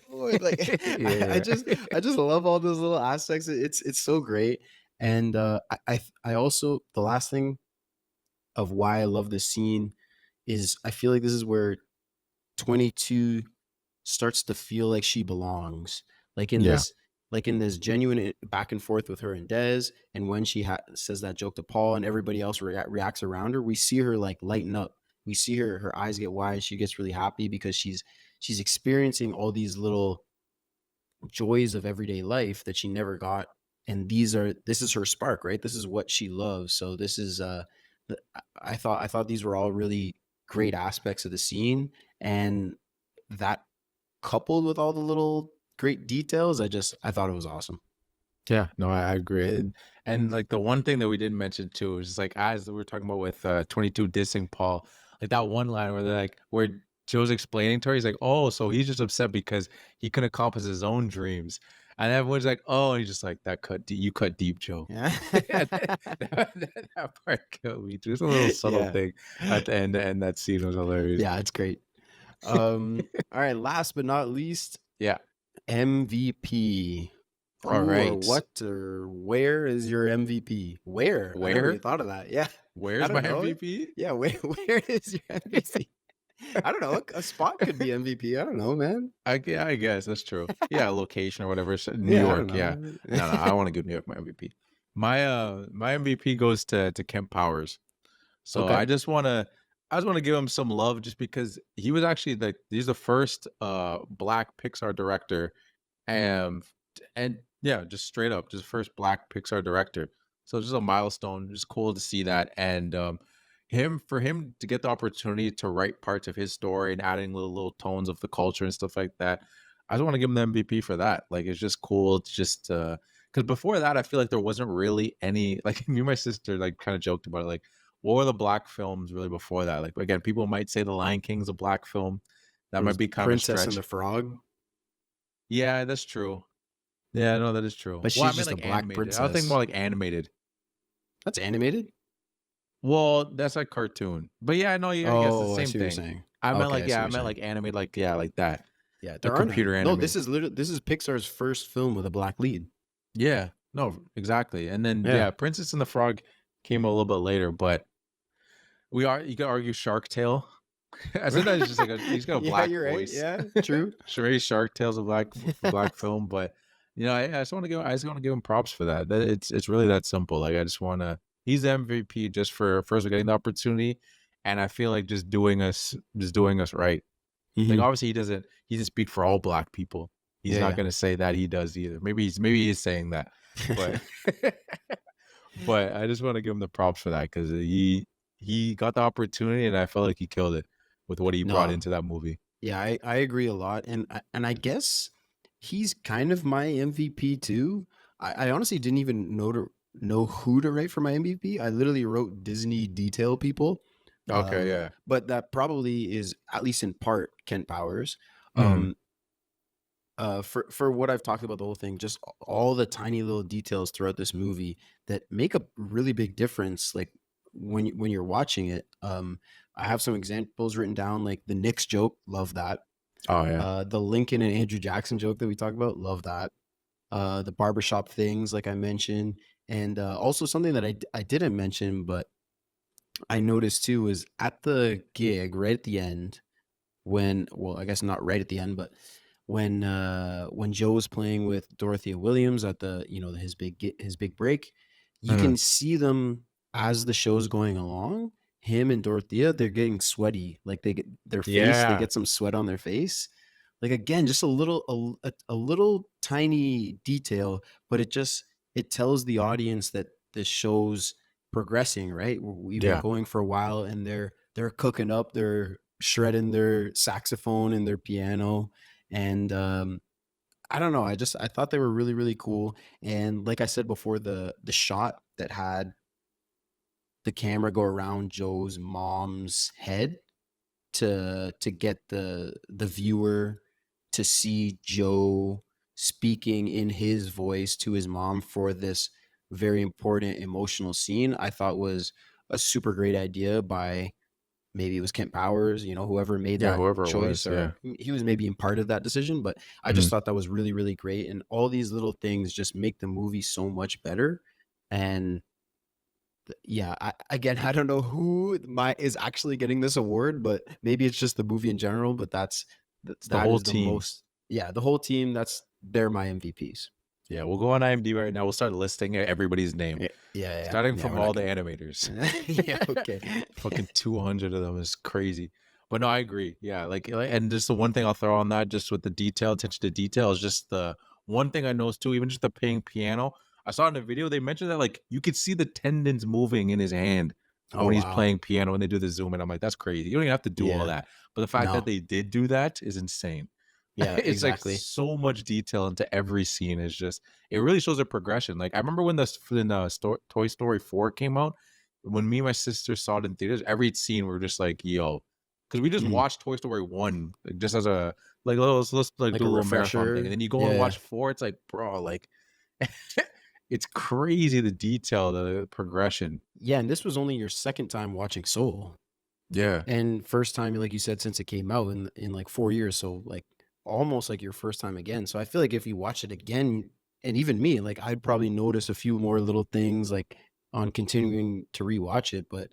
Like I just love all those little aspects. It's so great. And I also, the last thing of why I love this scene is I feel like this is where 22 starts to feel like she belongs, like in this genuine back and forth with her and Dez, and when she says that joke to Paul and everybody else reacts around her, we see her like lighten up. We see her eyes get wide. She gets really happy because she's experiencing all these little joys of everyday life that she never got, and this is her spark, right? This is what she loves. So this is I thought these were all really great aspects of the scene, and that coupled with all the little great details, I thought it was awesome. Yeah, no, I agree. And like the one thing that we didn't mention too is like, as we were talking about with 22 dissing Paul, like that one line where they're like, where Joe's explaining to her, he's like, oh, so he's just upset because he couldn't accomplish his own dreams. And everyone's like, oh, and he's just like, you cut deep, Joe. Yeah. that part killed me too. It's a little subtle thing at the end, and that scene was hilarious. Yeah, it's great. All right, last but not least, MVP. All right. What or where is your MVP? Where? I never really thought of that. Yeah. Where's my MVP? Yeah, where is your MVP? I don't know. A spot could be MVP. I don't know, man. I guess that's true. Yeah, location or whatever. New York. Yeah. No, I want to give New York my MVP. My MVP goes to Kemp Powers. So I just want to give him some love just because he was actually he's the first Black Pixar director, and yeah, just straight up, just first Black Pixar director. So it's just a milestone. It's cool to see that, and for him to get the opportunity to write parts of his story and adding little tones of the culture and stuff like that. I just want to give him the MVP for that. Like, it's just cool. It's just because before that, I feel like there wasn't really any, like, me and my sister like kind of joked about it, like, what were the Black films really before that? Like, again, people might say The Lion King's a Black film. That might be kind of a stretch. Princess and the Frog. Yeah, that's true. Yeah, no, that is true. But she's just a Black animated. princess. I was thinking more like animated. That's animated? Well, that's like cartoon. But yeah, no, yeah, I guess it's the same thing. Saying. I meant like animated, like that. Yeah, the computer animated. No, this is Pixar's first film with a Black lead. Yeah, no, exactly. And then Princess and the Frog came a little bit later, but you could argue Shark Tale. I said that it's just like he's got a black voice. Right. Yeah, true. Shark Tale's a black film, but I just want to give him props for that. It's really that simple. Like, I just want to. He's the MVP just for first getting the opportunity, and I feel like just doing us right. Mm-hmm. Like, obviously he doesn't speak for all Black people. He's not going to say that he does either. Maybe he's saying that, but but I just want to give him the props for that because he got the opportunity, and I felt like he killed it with what he brought into that movie. Yeah, I agree a lot, and I guess he's kind of my MVP too. I honestly didn't even know who to write for my MVP. I literally wrote Disney detail people. Okay, yeah. But that probably is, at least in part, Kent Powers. For what I've talked about the whole thing, just all the tiny little details throughout this movie that make a really big difference. Like when you're watching it, I have some examples written down, like the Knicks joke, love that. Oh yeah. The Lincoln and Andrew Jackson joke that we talked about, love that. The barbershop things, like I mentioned, and also something that I didn't mention, but I noticed too, was at the gig right at the end, I guess not right at the end, but when Joe was playing with Dorothea Williams at the his big break, you can see them as the show's going along. Him and Dorothea, they're getting sweaty. Like they get their face, they Yeah. get some sweat on their face. Like again, just a little tiny detail, but it tells the audience that the show's progressing, right? We've been Yeah. going for a while, and they're cooking up, they're shredding their saxophone and their piano, and I don't know. I thought they were really, really cool. And like I said before, the shot that had the camera go around Joe's mom's head to get the viewer to see Joe speaking in his voice to his mom for this very important emotional scene, I thought was a super great idea by, maybe it was Kent Powers, whoever made Yeah, that whoever it choice, was, yeah. or he was maybe in part of that decision, but I just thought that was really, really great. And all these little things just make the movie so much better. And yeah, again, I don't know who is actually getting this award, but maybe it's just the movie in general, but that whole is the team. most, yeah, the whole team, they're my MVPs. Yeah, we'll go on IMDb right now. We'll start listing everybody's name. Yeah. Starting Yeah, from we're all not the gonna- animators. Yeah, okay. Fucking 200 of them is crazy. But no, I agree. Yeah, and just the one thing I'll throw on that, just with the attention to detail, is just the one thing I noticed too, even just the playing piano. I saw in the video, they mentioned that like you could see the tendons moving in his hand Oh, when he's wow. playing piano and they do the zoom in. I'm like, that's crazy. You don't even have to do all Yeah. that. But the fact No. that they did do that is insane. Yeah, It's exactly. like so much detail into every scene. Is just, it really shows a progression. Like I remember when Toy Story 4 came out, when me and my sister saw it in theaters, every scene we were just like, yo, because we just Mhm. watched Toy Story 1 like, just as a let's Like do a a little marathon refresher. thing, and then you go Yeah. and watch 4. It's like, bro, like it's crazy, the detail, the progression. Yeah, and this was only your second time watching Soul. Yeah, And first time, like you said, since it came out in like 4 years, so like almost like your first time again. So I feel like if you watch it again, and even me, like I'd probably notice a few more little things like on continuing to rewatch it. But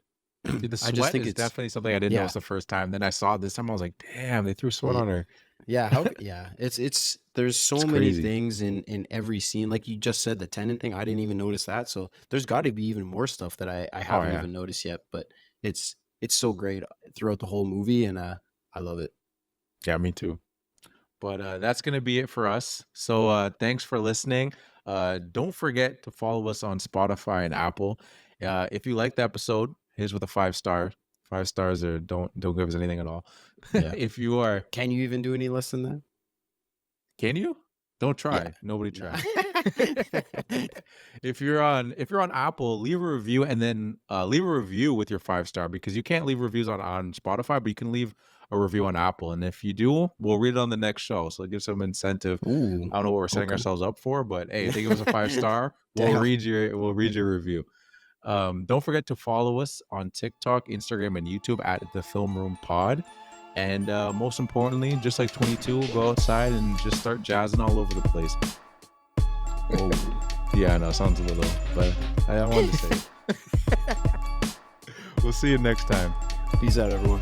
dude, the I sweat just think is it's definitely something I didn't yeah. notice the first time. Then I saw it this time, I was like, damn, they threw sweat Yeah. on her. Yeah, it's there's so It's many crazy. things in every scene. Like you just said, the tenant thing, I didn't even notice that. So there's got to be even more stuff that I haven't yeah. even noticed yet. But it's so great throughout the whole movie, and I love it. Yeah, me too. But that's going to be it for us. So thanks for listening. Don't forget to follow us on Spotify and Apple. If you liked the episode, here's with a 5-star. 5 stars, or don't give us anything at all. Yeah. If you are, Can you even do any less than that? can you? Don't try. Yeah. Nobody No. try. If you're on Apple, leave a review, and then leave a review with your 5-star, because you can't leave reviews on Spotify, but you can leave a review on Apple. And if you do, we'll read it on the next show. So it gives some incentive. Ooh. I don't know what we're setting Okay. ourselves up for, but hey, if they give us a 5-star, we'll Damn. read your review. Don't forget to follow us on TikTok, Instagram, and YouTube at The Film Room Pod. And most importantly, just like 22, go outside and just start jazzing all over the place. Oh. Yeah, I know, sounds a little, but I wanted to say it. We'll see you next time. Peace out, everyone.